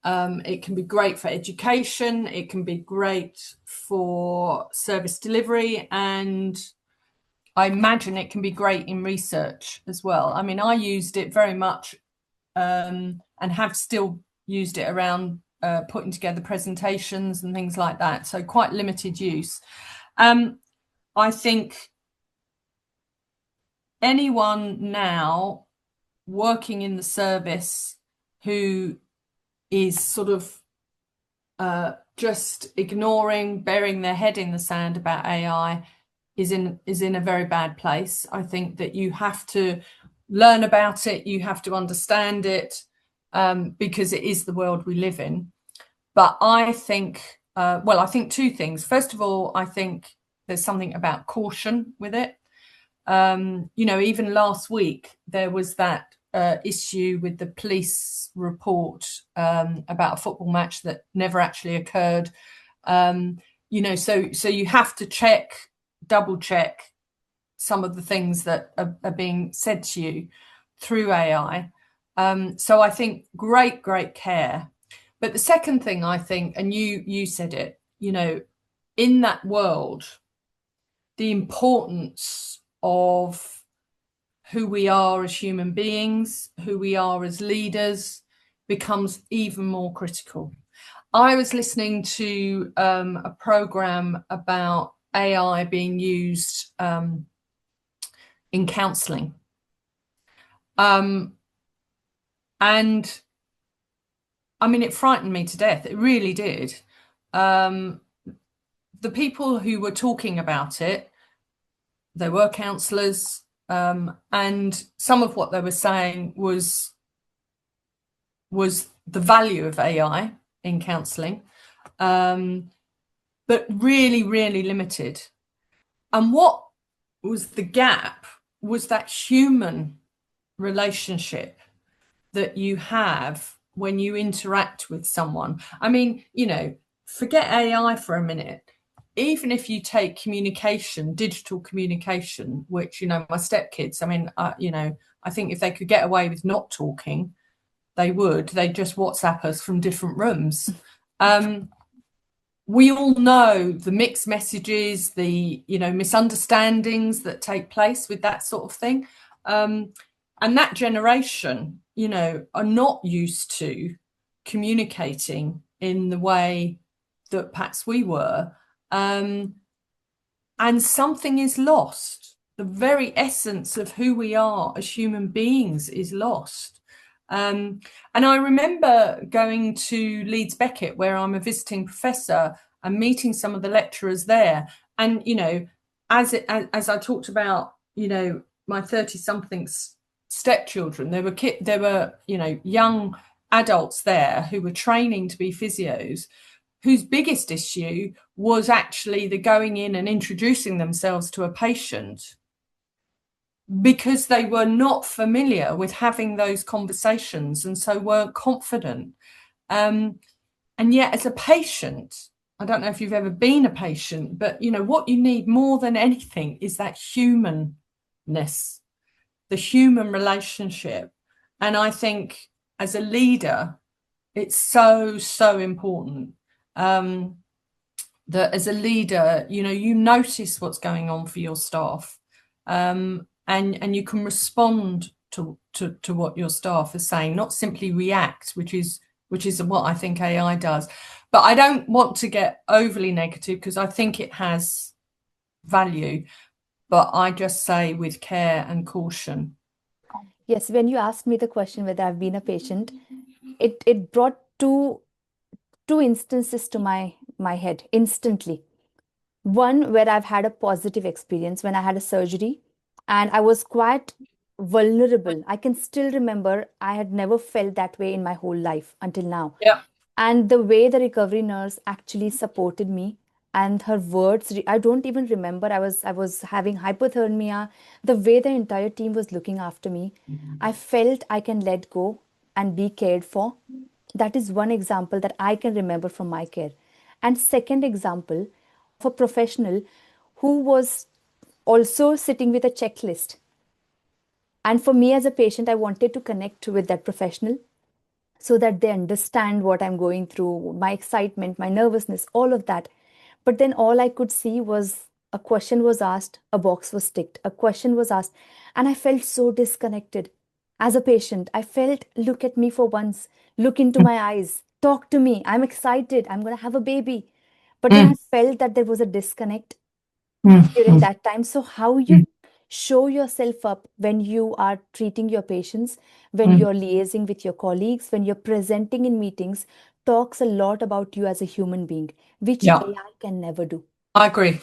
S1: It can be great for education. It can be great for service delivery. And I imagine it can be great in research as well. I mean, I used it very much and have still used it around putting together presentations and things like that. So quite limited use. I think anyone now working in the service who is sort of just ignoring, burying their head in the sand about AI is in a very bad place. I think that you have to learn about it, you have to understand it, because it is the world we live in. But I think, I think two things. First of all, I think there's something about caution with it. Even last week, there was that issue with the police report about a football match that never actually occurred. So you have to double check some of the things that are being said to you through AI. So I think great care. But the second thing I think, and you said it, in that world, the importance of who we are as human beings, who we are as leaders, becomes even more critical. I was listening to a program about AI being used in counselling. And I mean, it frightened me to death. It really did. The people who were talking about it, they were counsellors, and some of what they were saying was the value of AI in counselling, but really, really limited. And what was the gap was that human relationship that you have when you interact with someone. I mean, forget AI for a minute. Even if you take communication, digital communication, which, my stepkids, I mean, I think if they could get away with not talking, they would. They'd just WhatsApp us from different rooms. We all know the mixed messages, the, misunderstandings that take place with that sort of thing. And that generation, are not used to communicating in the way that perhaps we were. And something is lost. The very essence of who we are as human beings is lost. And I remember going to Leeds Beckett, where I'm a visiting professor, and meeting some of the lecturers there. And, as I talked about, my 30-something stepchildren, there were young adults there who were training to be physios, whose biggest issue was actually the going in and introducing themselves to a patient, because they were not familiar with having those conversations and so weren't confident. And yet, as a patient, I don't know if you've ever been a patient, but what you need more than anything is that humanness, the human relationship. And I think as a leader, it's so important that as a leader, you notice what's going on for your staff, and you can respond to what your staff are saying, not simply react, which is what I think AI does. But I don't want to get overly negative, because I think it has value, but I just say with care and caution.
S2: Yes, when you asked me the question whether I've been a patient, it brought two instances to my head instantly. One where I've had a positive experience when I had a surgery and I was quite vulnerable. I can still remember I had never felt that way in my whole life until now.
S1: Yeah.
S2: And the way the recovery nurse actually supported me and her words, I don't even remember. I was having hypothermia. The way the entire team was looking after me, I felt I can let go and be cared for. That is one example that I can remember from my care. And second example of a professional who was also sitting with a checklist. And for me as a patient, I wanted to connect with that professional so that they understand what I'm going through, my excitement, my nervousness, all of that. But then all I could see was a question was asked, a box was ticked, a question was asked, and I felt so disconnected. As a patient, I felt, look at me for once, look into my eyes, talk to me. I'm excited, I'm going to have a baby. But then I felt that there was a disconnect during that time. So, how you show yourself up when you are treating your patients, when you're liaising with your colleagues, when you're presenting in meetings, talks a lot about you as a human being, which
S1: Yeah.
S2: AI can never do.
S1: I agree.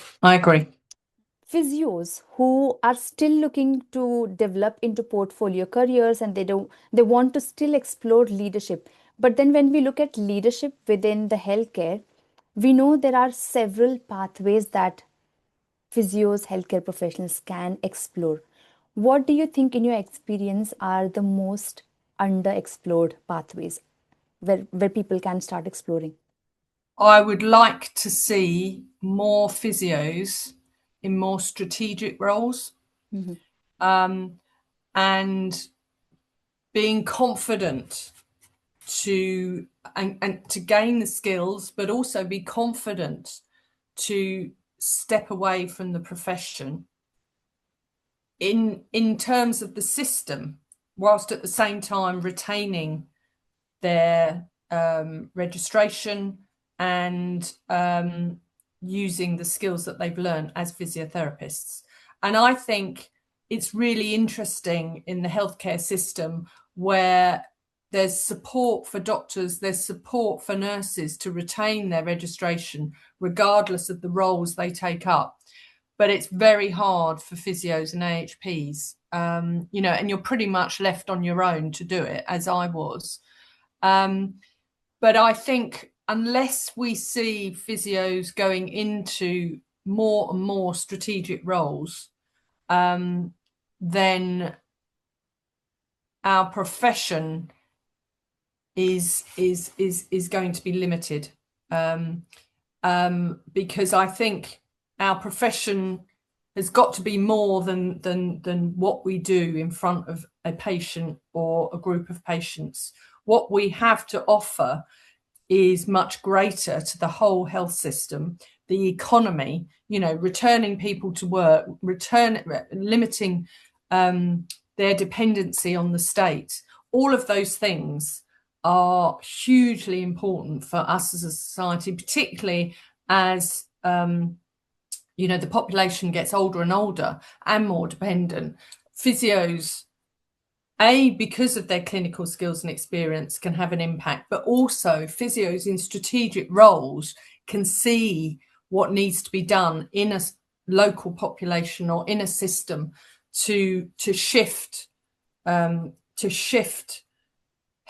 S2: physios who are still looking to develop into portfolio careers, and they want to still explore leadership. But then when we look at leadership within the healthcare, we know there are several pathways that physios, healthcare professionals can explore. What do you think, in your experience, are the most underexplored pathways where people can start exploring?
S1: I would like to see more physios in more strategic roles,
S2: Mhm.
S1: and being confident to and to gain the skills, but also be confident to step away from the profession in terms of the system, whilst at the same time retaining their registration and using the skills that they've learned as physiotherapists. And I think it's really interesting in the healthcare system where there's support for doctors, there's support for nurses to retain their registration regardless of the roles they take up. But it's very hard for physios and AHPs, you know, and you're pretty much left on your own to do it, as I was. But I think unless we see physios going into more and more strategic roles, then our profession is going to be limited. Because I think our profession has got to be more than what we do in front of a patient or a group of patients. What we have to offer is much greater to the whole health system, the economy, you know, returning people to work, limiting their dependency on the state. All of those things are hugely important for us as a society, particularly as you know, the population gets older and older and more dependent. Physios, because of their clinical skills and experience, can have an impact, but also physios in strategic roles can see what needs to be done in a local population or in a system to shift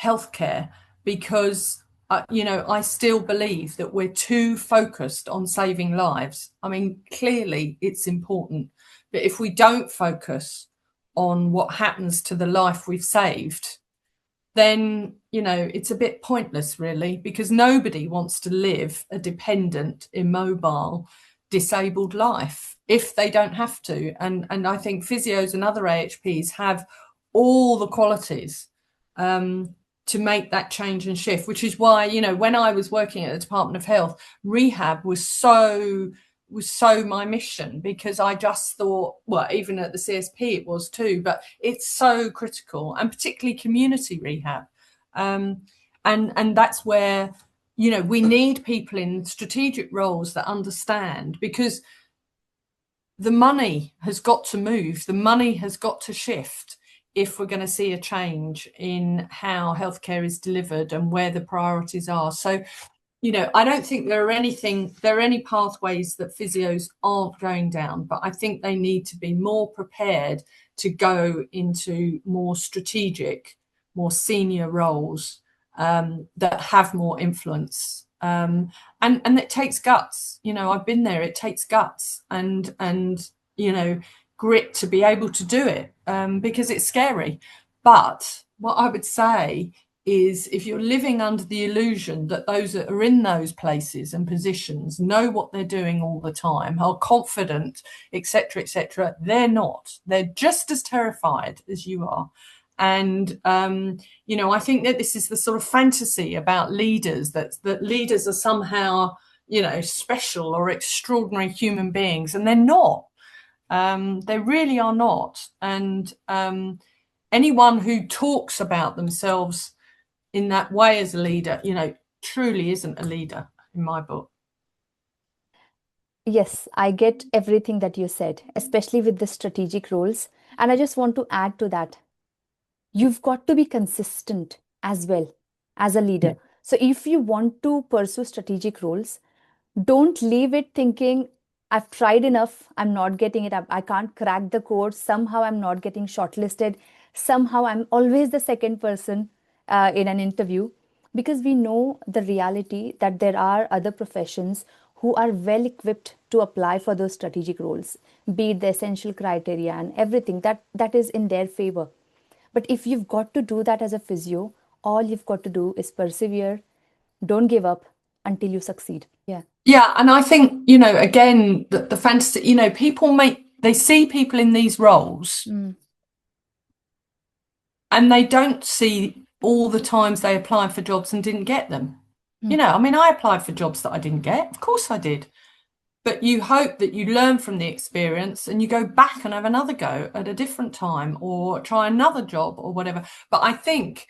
S1: healthcare, because you know, I still believe that we're too focused on saving lives. I mean, clearly it's important, but if we don't focus on what happens to the life we've saved, then, you know, it's a bit pointless, really, because nobody wants to live a dependent, immobile, disabled life if they don't have to. And I think physios and other AHPs have all the qualities to make that change and shift, which is why, you know, when I was working at the Department of Health, rehab was so my mission, because I just thought, well, even at the CSP it was too, but it's so critical, and particularly community rehab. And that's where, you know, we need people in strategic roles that understand, because the money has got to move, the money has got to shift if we're going to see a change in how healthcare is delivered and where the priorities are. So, you know, I don't think there are any pathways that physios aren't going down, but I think they need to be more prepared to go into more strategic, more senior roles that have more influence. And it takes guts. You know, I've been there. It takes guts and you know, grit to be able to do it, because it's scary. But what I would say is, if you're living under the illusion that those that are in those places and positions know what they're doing all the time, are confident, etc., they're not. They're just as terrified as you are. And you know, I think that this is the sort of fantasy about leaders, that leaders are somehow, you know, special or extraordinary human beings, and they're not. They really are not. And anyone who talks about themselves in that way as a leader, you know, truly isn't a leader in my book.
S2: Yes, I get everything that you said, especially with the strategic roles. And I just want to add to that. You've got to be consistent as well as a leader. So if you want to pursue strategic roles, don't leave it thinking, I've tried enough. I'm not getting it. I can't crack the code. Somehow I'm not getting shortlisted. Somehow I'm always the second person in an interview, because we know the reality that there are other professions who are well equipped to apply for those strategic roles, be it the essential criteria and everything that is in their favor. But if you've got to do that as a physio, all you've got to do is persevere, don't give up until you succeed. Yeah.
S1: Yeah, and I think, again, the fantasy, people they see people in these roles and they don't see all the times they applied for jobs and didn't get them. I mean, I applied for jobs that I didn't get. Of course I did. But you hope that you learn from the experience and you go back and have another go at a different time or try another job or whatever. But I think,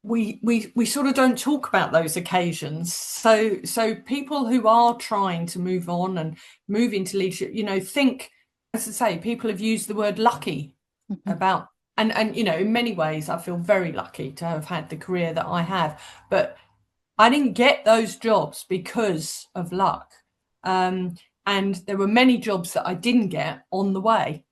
S1: we sort of don't talk about those occasions. So people who are trying to move on and move into leadership, think, as I say, people have used the word lucky about, and in many ways I feel very lucky to have had the career that I have, but I didn't get those jobs because of luck. And there were many jobs that I didn't get on the way.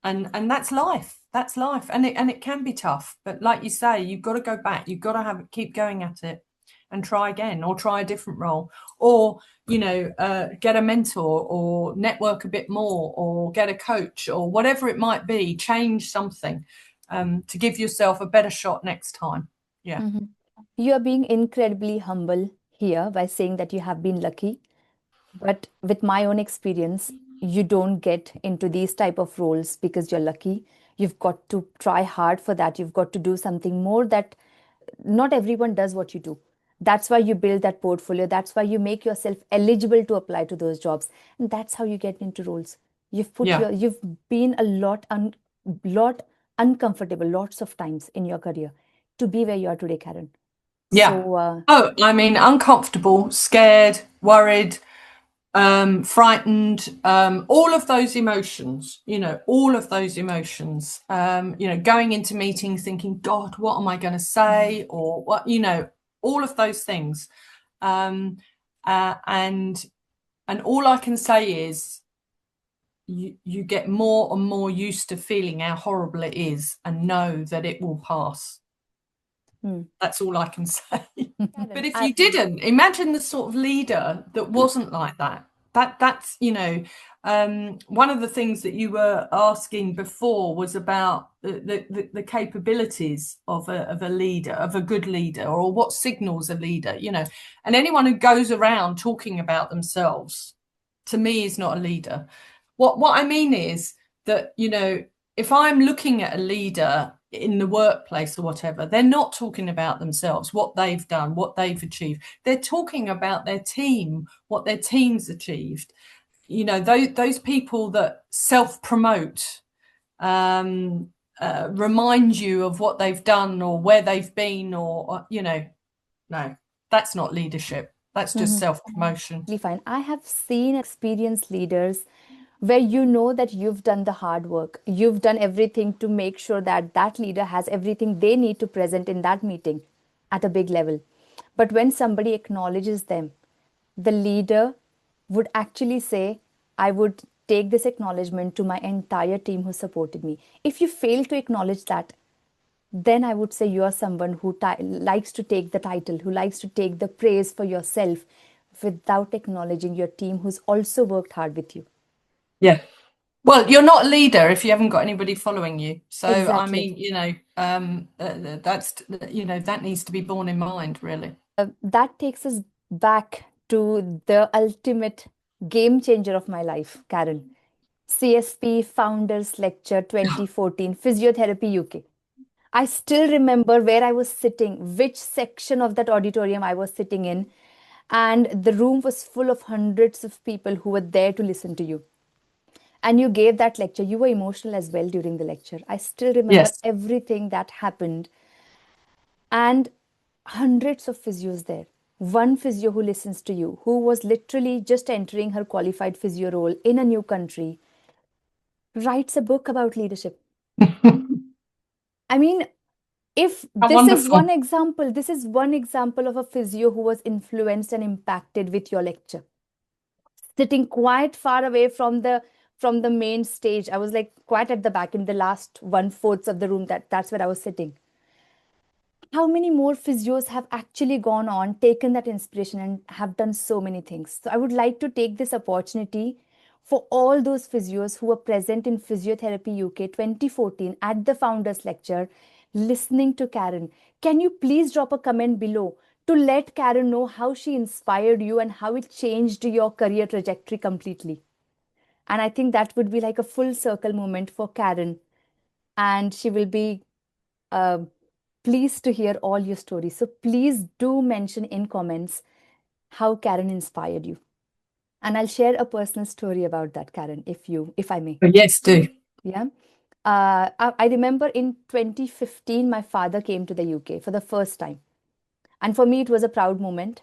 S1: And that's life. That's life. And it can be tough. But like you say, you've got to go back. You've got to keep going at it and try again, or try a different role, or, get a mentor or network a bit more, or get a coach, or whatever it might be, change something to give yourself a better shot next time. Yeah.
S2: You are being incredibly humble here by saying that you have been lucky. But with my own experience, you don't get into these type of roles because you're lucky. You've got to try hard for that. You've got to do something more that not everyone does what you do. That's why you build that portfolio. That's why you make yourself eligible to apply to those jobs. And that's how you get into roles. You've been a lot uncomfortable lots of times in your career to be where you are today, Karen.
S1: Yeah.
S2: So,
S1: I mean, uncomfortable, scared, worried, frightened, all of those emotions, all of those emotions, going into meetings thinking, God, what am I going to say? Or what, all of those things. And all I can say is you get more and more used to feeling how horrible it is and know that it will pass. That's all I can say. But if you didn't, imagine the sort of leader that wasn't like that. That's one of the things that you were asking before was about the capabilities of a leader, of a good leader, or what signals a leader, and anyone who goes around talking about themselves, to me, is not a leader. What I mean is that, if I'm looking at a leader in the workplace or whatever, they're not talking about themselves, what they've done, what they've achieved. They're talking about their team, what their team's achieved. Those people that self-promote, remind you of what they've done or where they've been, or no, that's not leadership. That's just self-promotion.
S2: Fine. I have seen experienced leaders where you know that you've done the hard work. You've done everything to make sure that that leader has everything they need to present in that meeting at a big level. But when somebody acknowledges them, the leader would actually say, I would take this acknowledgement to my entire team who supported me. If you fail to acknowledge that, then I would say you are someone who likes to take the title, who likes to take the praise for yourself without acknowledging your team who's also worked hard with you.
S1: Yeah. Well, you're not a leader if you haven't got anybody following you. So,
S2: Exactly.
S1: I mean, that's, that needs to be borne in mind, really.
S2: That takes us back to the ultimate game changer of my life, Karen. CSP Founders Lecture 2014, Physiotherapy UK. I still remember where I was sitting, which section of that auditorium I was sitting in, and the room was full of hundreds of people who were there to listen to you. And you gave that lecture. You were emotional as well during the lecture. I still remember
S1: Yes.
S2: everything that happened, and hundreds of physios there. One physio who listens to you, who was literally just entering her qualified physio role in a new country, writes a book about leadership. I mean, If
S1: How
S2: this is
S1: wonderful.
S2: one example, this is one example of a physio who was influenced and impacted with your lecture. Sitting quite far away from the main stage. I was like quite at the back in the last 1/4 of the room. That's where I was sitting. How many more physios have actually gone on, taken that inspiration, and have done so many things? So I would like to take this opportunity for all those physios who were present in Physiotherapy UK 2014 at the Founders Lecture, listening to Karen. Can you please drop a comment below to let Karen know how she inspired you and how it changed your career trajectory completely? And I think that would be like a full circle moment for Karen. And she will be uh, pleased to hear all your stories. So please do mention in comments how Karen inspired you. And I'll share a personal story about that, Karen, if I may.
S1: Oh, yes, do.
S2: Yeah. I remember in 2015, my father came to the UK for the first time. And for me, it was a proud moment.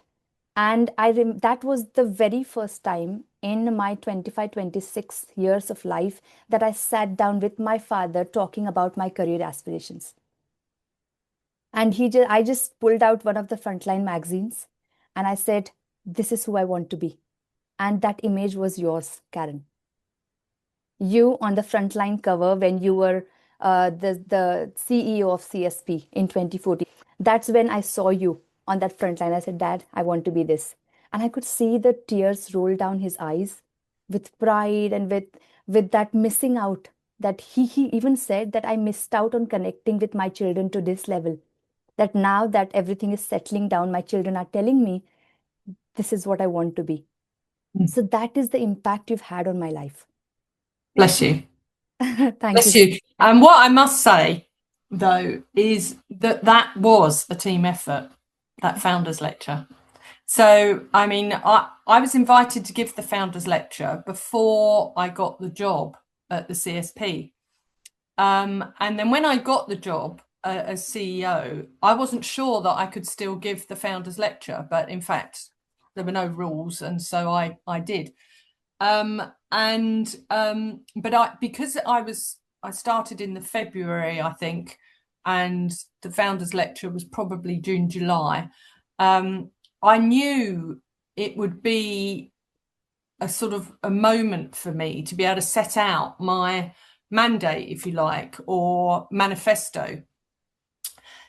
S2: And that was the very first time in my 25, 26 years of life that I sat down with my father talking about my career aspirations. And I just pulled out one of the Frontline magazines and I said, "This is who I want to be." And that image was yours, Karen. You on the Frontline cover when you were the CEO of CSP in 2014. That's when I saw you on that Frontline. I said, "Dad, I want to be this." And I could see the tears roll down his eyes with pride and with that missing out. That he even said that I missed out on connecting with my children to this level. That now that everything is settling down, my children are telling me this is what I want to be. So that is the impact you've had on my life.
S1: Bless you.
S2: Thank
S1: Bless
S2: you.
S1: you. And what I must say, though, is that was a team effort, that founders lecture. So, I mean, I was invited to give the founders lecture before I got the job at the CSP. And then when I got the job as CEO, I wasn't sure that I could still give the founders lecture, but in fact, there were no rules, and so I did. But because I started in the February, I think, and the founders lecture was probably June, July. I knew it would be a sort of a moment for me to be able to set out my mandate, if you like, or manifesto.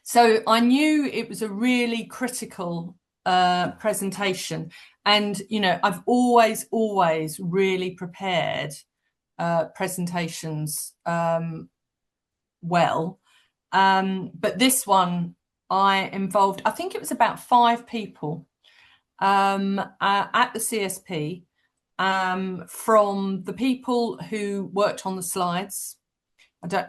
S1: So I knew it was a really critical presentation. And, you know, I've always really prepared presentations well. But this one, I think it was about 5 people at the CSP, from the people who worked on the slides.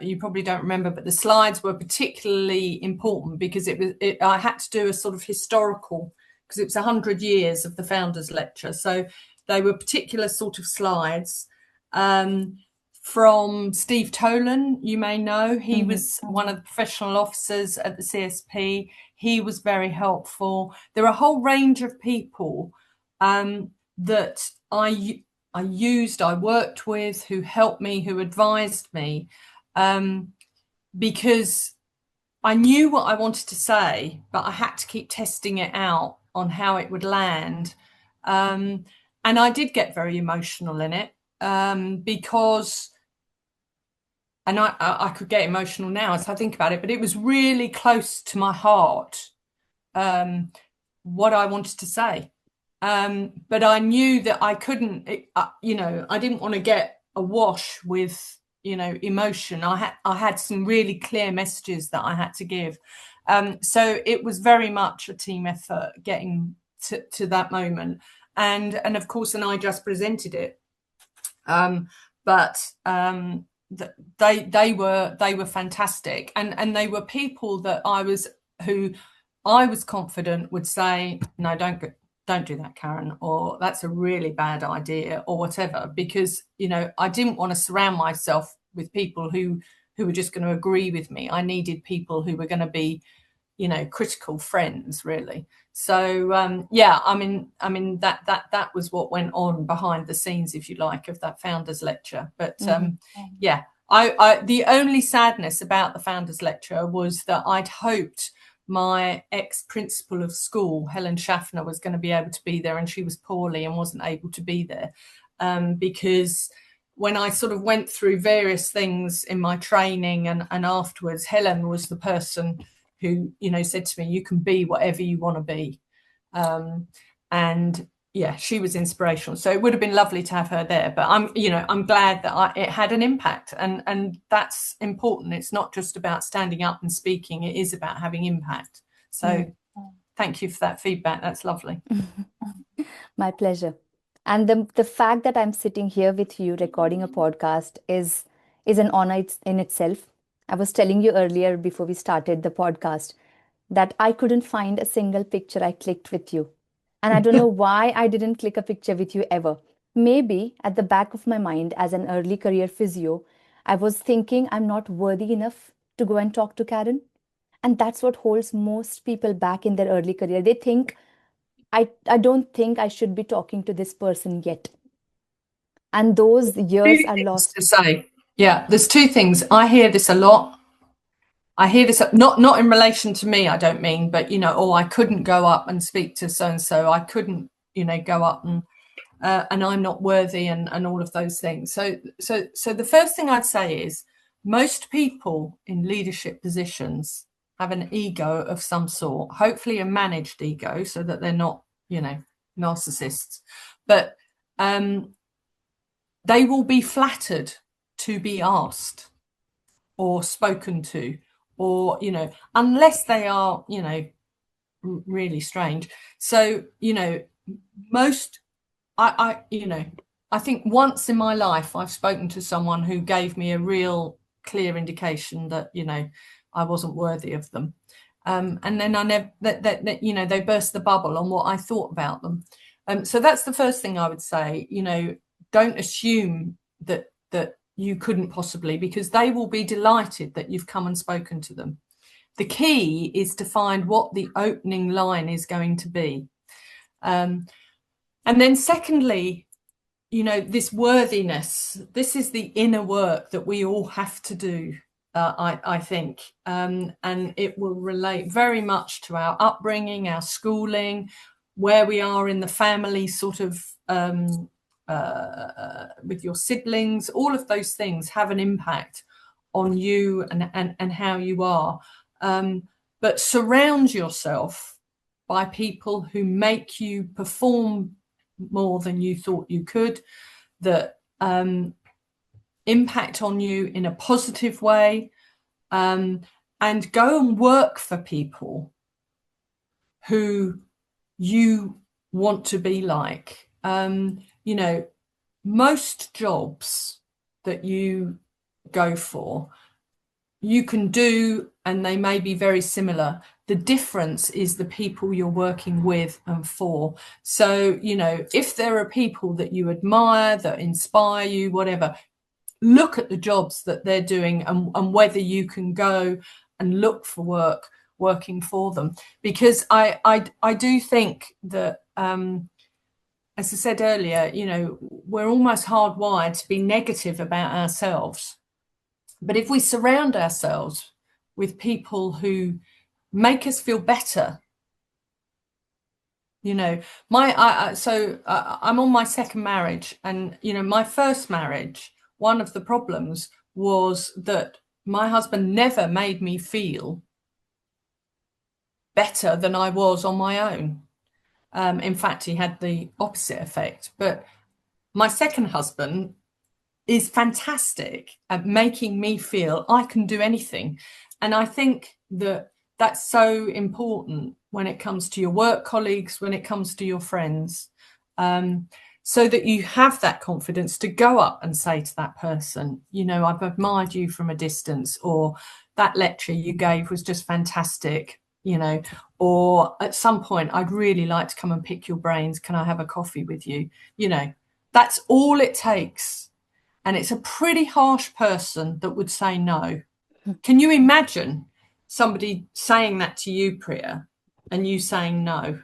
S1: You probably don't remember, but the slides were particularly important because I had to do a sort of historical, because it was 100 years of the founders lecture. So they were particular sort of slides. From Steve Tolan, you may know, he was one of the professional officers at the CSP. He was very helpful. There are a whole range of people that I worked with, who helped me, who advised me, because I knew what I wanted to say, but I had to keep testing it out on how it would land. And I did get very emotional in it, because, and I could get emotional now as I think about it, but it was really close to my heart, what I wanted to say. But I knew that I couldn't, I didn't want to get awash with, emotion. I had some really clear messages that I had to give. So it was very much a team effort getting to that moment. And of course, and I just presented it. But they were fantastic, and they were people that who I was confident would say, "No, don't do that, Karen," or "That's a really bad idea," or whatever, because I didn't want to surround myself with people who were just going to agree with me. I needed people who were going to be critical friends, really. So I mean that was what went on behind the scenes, if you like, of that founders lecture. But yeah, the only sadness about the founders lecture was that I'd hoped my ex-principal of school, Helen Schaffner, was going to be able to be there, and she was poorly and wasn't able to be there, because when I sort of went through various things in my training and afterwards, Helen was the person who, you know, said to me, you can be whatever you want to be. And yeah, she was inspirational. So it would have been lovely to have her there, but I'm glad that it had an impact, and that's important. It's not just about standing up and speaking. It is about having impact. So thank you for that feedback. That's lovely.
S2: My pleasure. And the fact that I'm sitting here with you recording a podcast is an honor in itself. I was telling you earlier before we started the podcast that I couldn't find a single picture I clicked with you. And I don't know why I didn't click a picture with you ever. Maybe at the back of my mind, as an early career physio, I was thinking I'm not worthy enough to go and talk to Karen. And that's what holds most people back in their early career. They think, I don't think I should be talking to this person yet. And those years are lost.
S1: To say, yeah, there's two things. I hear this a lot. I hear this not in relation to me, I don't mean, but, you know, oh, I couldn't go up and speak to so-and-so. I couldn't, you know, go up and I'm not worthy and all of those things. So the first thing I'd say is most people in leadership positions have an ego of some sort, hopefully a managed ego so that they're not, you know, narcissists. But they will be flattered to be asked or spoken to, or, you know, unless they are, you know, really strange. So, you know, I think once in my life I've spoken to someone who gave me a real clear indication that, you know, I wasn't worthy of them. And then I never, you know, they burst the bubble on what I thought about them. So that's the first thing I would say. You know, don't assume that you couldn't possibly, because they will be delighted that you've come and spoken to them. The key is to find what the opening line is going to be. And then secondly, you know, this worthiness, this is the inner work that we all have to do, I think. And it will relate very much to our upbringing, our schooling, where we are in the family sort of with your siblings. All of those things have an impact on you and how you are. But surround yourself by people who make you perform more than you thought you could, that impact on you in a positive way, and go and work for people who you want to be like. You know, most jobs that you go for, you can do, and they may be very similar. The difference is the people you're working with and for. So, you know, if there are people that you admire, that inspire you, whatever, look at the jobs that they're doing and whether you can go and look for work working for them. Because I do think that, as I said earlier, you know, we're almost hardwired to be negative about ourselves. But if we surround ourselves with people who make us feel better, you know, I'm on my second marriage, and, you know, my first marriage, one of the problems was that my husband never made me feel better than I was on my own. In fact, he had the opposite effect. But my second husband is fantastic at making me feel I can do anything. And I think that that's so important when it comes to your work colleagues, when it comes to your friends, so that you have that confidence to go up and say to that person, you know, I've admired you from a distance, or that lecture you gave was just fantastic, you know, or at some point I'd really like to come and pick your brains. Can I have a coffee with you? You know, that's all it takes. And it's a pretty harsh person that would say no. Can you imagine somebody saying that to you, Priya, and you saying no?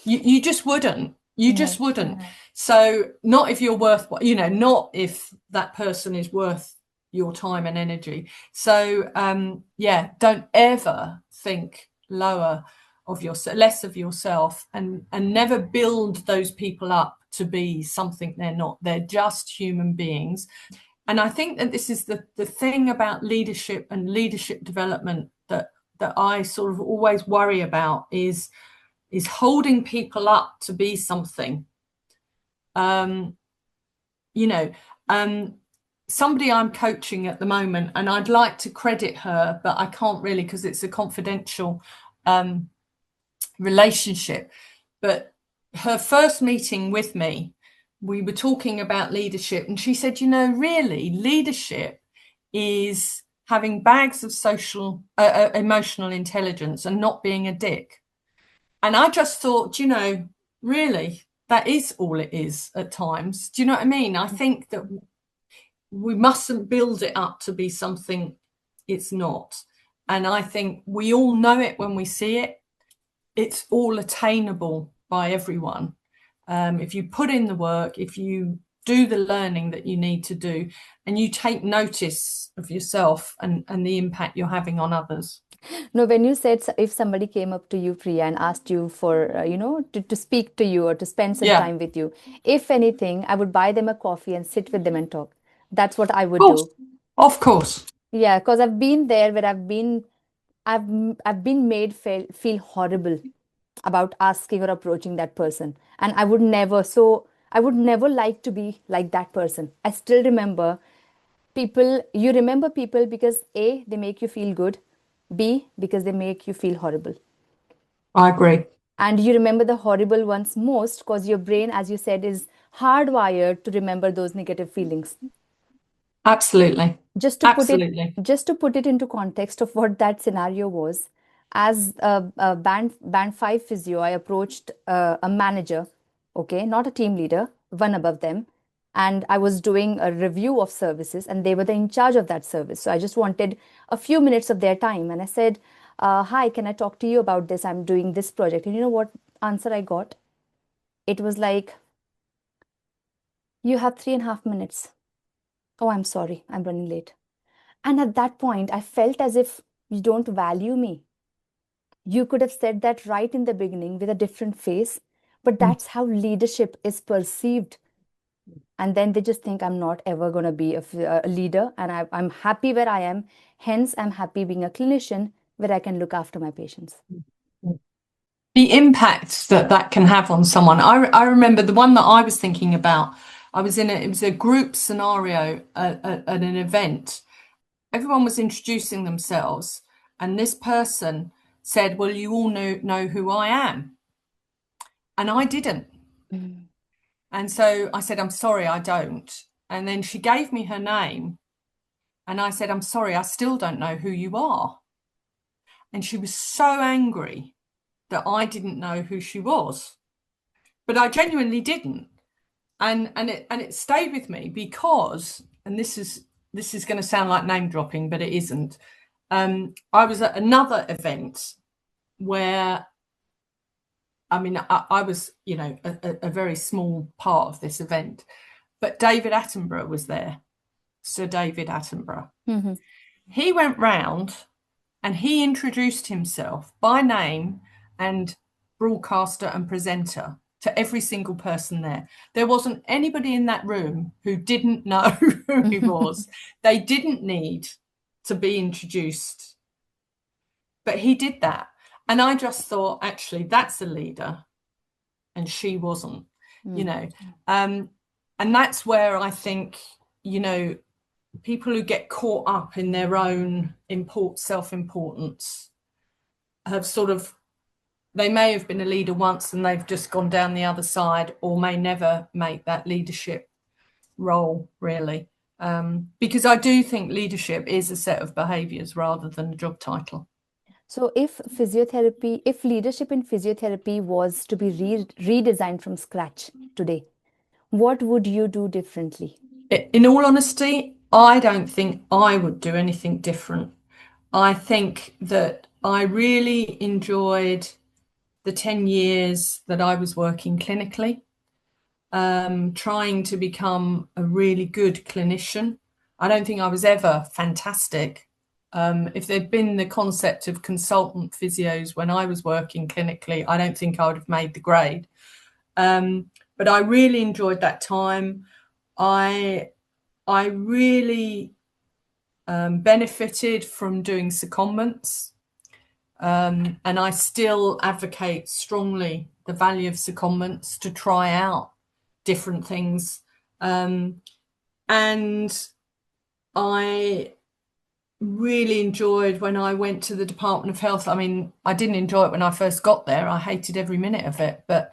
S1: You just wouldn't. You just wouldn't. So not if you're worth, you know, not if that person is worth your time and energy. So don't ever think lower of less of yourself, and never build those people up to be something they're not. They're just human beings. And I think that this is the thing about leadership and leadership development that I sort of always worry about is holding people up to be something. Somebody I'm coaching at the moment, and I'd like to credit her, but I can't really because it's a confidential relationship. But her first meeting with me, we were talking about leadership, and she said, really, leadership is having bags of social emotional intelligence and not being a dick. And I just thought, really, that is all it is at times. Do you know what I mean? I think that we mustn't build it up to be something it's not. And I think we all know it when we see it. It's all attainable by everyone. If you put in the work, if you do the learning that you need to do, and you take notice of yourself and the impact you're having on others.
S2: No, when you said if somebody came up to you, Priya, and asked you for, to speak to you or to spend some time with you, if anything, I would buy them a coffee and sit with them and talk. That's what I would do.
S1: Of course.
S2: Yeah, because I've been there where I've been made feel horrible about asking or approaching that person. And I would never like to be like that person. I still remember people, you remember people because A, they make you feel good, B, because they make you feel horrible.
S1: I agree.
S2: And you remember the horrible ones most because your brain, as you said, is hardwired to remember those negative feelings.
S1: Absolutely.
S2: Just to put it into context of what that scenario was, as a band 5 physio, I approached a manager, okay, not a team leader, one above them, and I was doing a review of services, and they were in charge of that service. So I just wanted a few minutes of their time, and I said, "Hi, can I talk to you about this? I'm doing this project." And you know what answer I got? It was like, "You have 3.5 minutes." "Oh, I'm sorry, I'm running late." And at that point, I felt as if you don't value me. You could have said that right in the beginning with a different face, but that's how leadership is perceived. And then they just think I'm not ever going to be a leader, and I'm happy where I am. Hence, I'm happy being a clinician where I can look after my patients.
S1: The impact that can have on someone. I remember the one that I was thinking about. I was it was a group scenario at an event. Everyone was introducing themselves, and this person said, "Well, you all know who I am," and I didn't. And so I said, "I'm sorry, I don't." And then she gave me her name, and I said, "I'm sorry, I still don't know who you are." And she was so angry that I didn't know who she was, but I genuinely didn't. And it stayed with me because, and this is going to sound like name dropping, but it isn't. I was at another event where, I mean, I was, a very small part of this event, but David Attenborough was there, Sir David Attenborough.
S2: Mm-hmm.
S1: He went round and he introduced himself by name and broadcaster and presenter to every single person there. There wasn't anybody in that room who didn't know who he was. They didn't need to be introduced. But he did that. And I just thought, actually, that's a leader. And she wasn't, And that's where I think, people who get caught up in their own self-importance have they may have been a leader once and they've just gone down the other side, or may never make that leadership role, really. Because I do think leadership is a set of behaviours rather than a job title.
S2: So if leadership in physiotherapy was to be redesigned from scratch today, what would you do differently?
S1: In all honesty, I don't think I would do anything different. I think that I really enjoyed the 10 years that I was working clinically, trying to become a really good clinician. I don't think I was ever fantastic. If there'd been the concept of consultant physios when I was working clinically, I don't think I would have made the grade. But I really enjoyed that time. I really benefited from doing secondments, and I still advocate strongly the value of secondments to try out different things. And I really enjoyed when I went to the Department of Health. I mean, I didn't enjoy it when I first got there. I hated every minute of it, but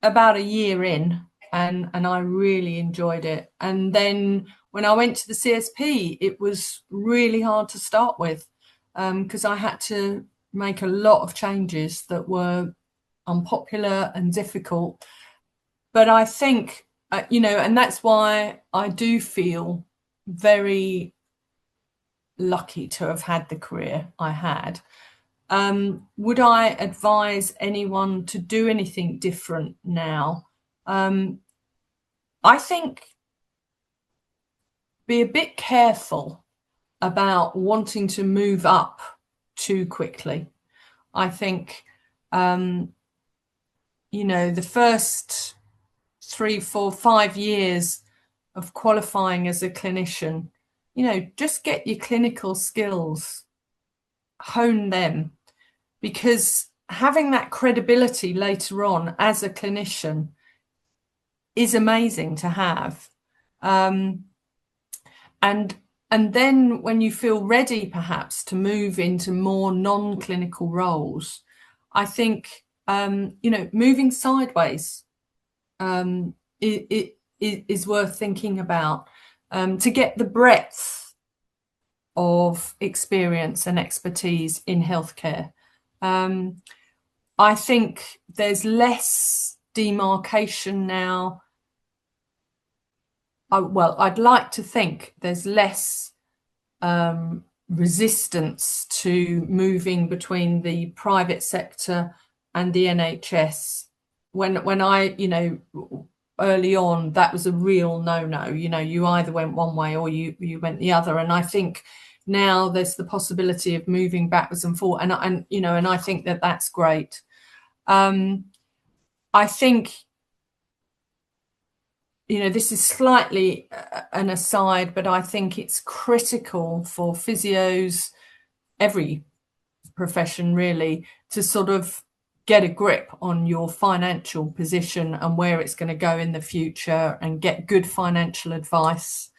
S1: about a year in, and I really enjoyed it. And then when I went to the CSP, it was really hard to start with, because I had to make a lot of changes that were unpopular and difficult. But I think, and that's why I do feel very lucky to have had the career I had. Would I advise anyone to do anything different now? I think be a bit careful about wanting to move up too quickly. I think, the first 3, 4, 5 years of qualifying as a clinician, just get your clinical skills, hone them, because having that credibility later on as a clinician is amazing to have. And then when you feel ready, perhaps, to move into more non-clinical roles, I think, moving sideways it is worth thinking about, to get the breadth of experience and expertise in healthcare. I think there's less demarcation now. I'd like to think there's less resistance to moving between the private sector and the NHS. When I, early on, that was a real no-no. You either went one way or you went the other. And I think now there's the possibility of moving backwards and forward, and I think that that's great. I think, this is slightly an aside, but I think it's critical for physios, every profession really, to sort of get a grip on your financial position and where it's going to go in the future, and get good financial advice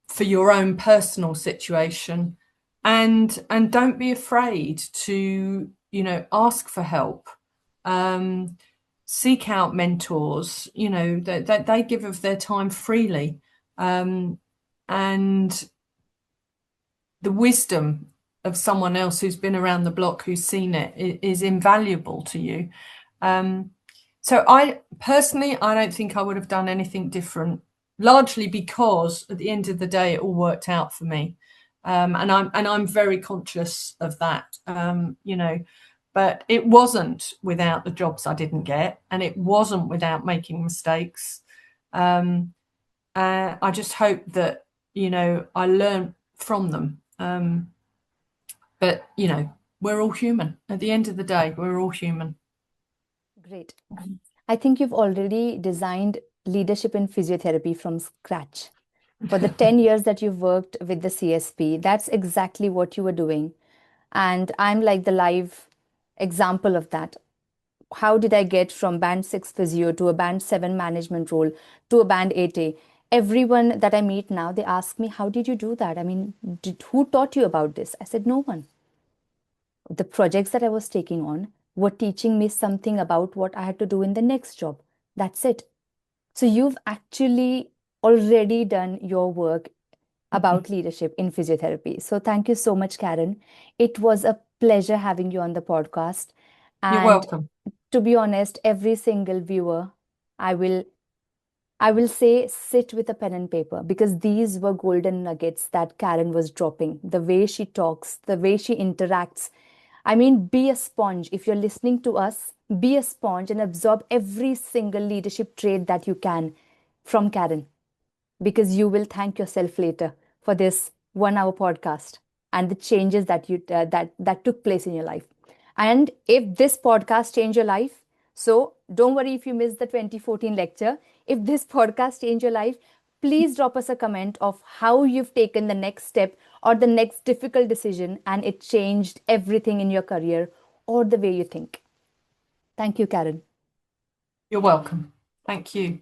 S1: for your own personal situation, and don't be afraid to ask for help. Seek out mentors, that they give of their time freely, and the wisdom of someone else who's been around the block, who's seen it, is invaluable to you. So I personally, I don't think I would have done anything different, largely because at the end of the day, it all worked out for me. And I'm very conscious of that, but it wasn't without the jobs I didn't get, and it wasn't without making mistakes. I just hope that, I learned from them. But, we're all human. At the end of the day, we're all human.
S2: Great. I think you've already designed leadership in physiotherapy from scratch. For the 10 years that you've worked with the CSP, that's exactly what you were doing. And I'm like the live example of that. How did I get from band 6 physio to a band 7 management role to a band 8A? Everyone that I meet now, they ask me, how did you do that? I mean, who taught you about this? I said, no one. The projects that I was taking on were teaching me something about what I had to do in the next job. That's it. So you've actually already done your work about leadership in physiotherapy. So thank you so much, Karen. It was a pleasure having you on the podcast.
S1: You're welcome.
S2: To be honest, every single viewer, I will say sit with a pen and paper, because these were golden nuggets that Karen was dropping. The way she talks, the way she interacts. I mean, be a sponge. If you're listening to us, be a sponge and absorb every single leadership trait that you can from Karen. because you will thank yourself later for this 1 hour podcast and the changes that that took place in your life. And if this podcast changed your life, so don't worry if you missed the 2014 lecture. If this podcast changed your life, please drop us a comment of how you've taken the next step or the next difficult decision and it changed everything in your career or the way you think. Thank you, Karen.
S1: You're welcome. Thank you.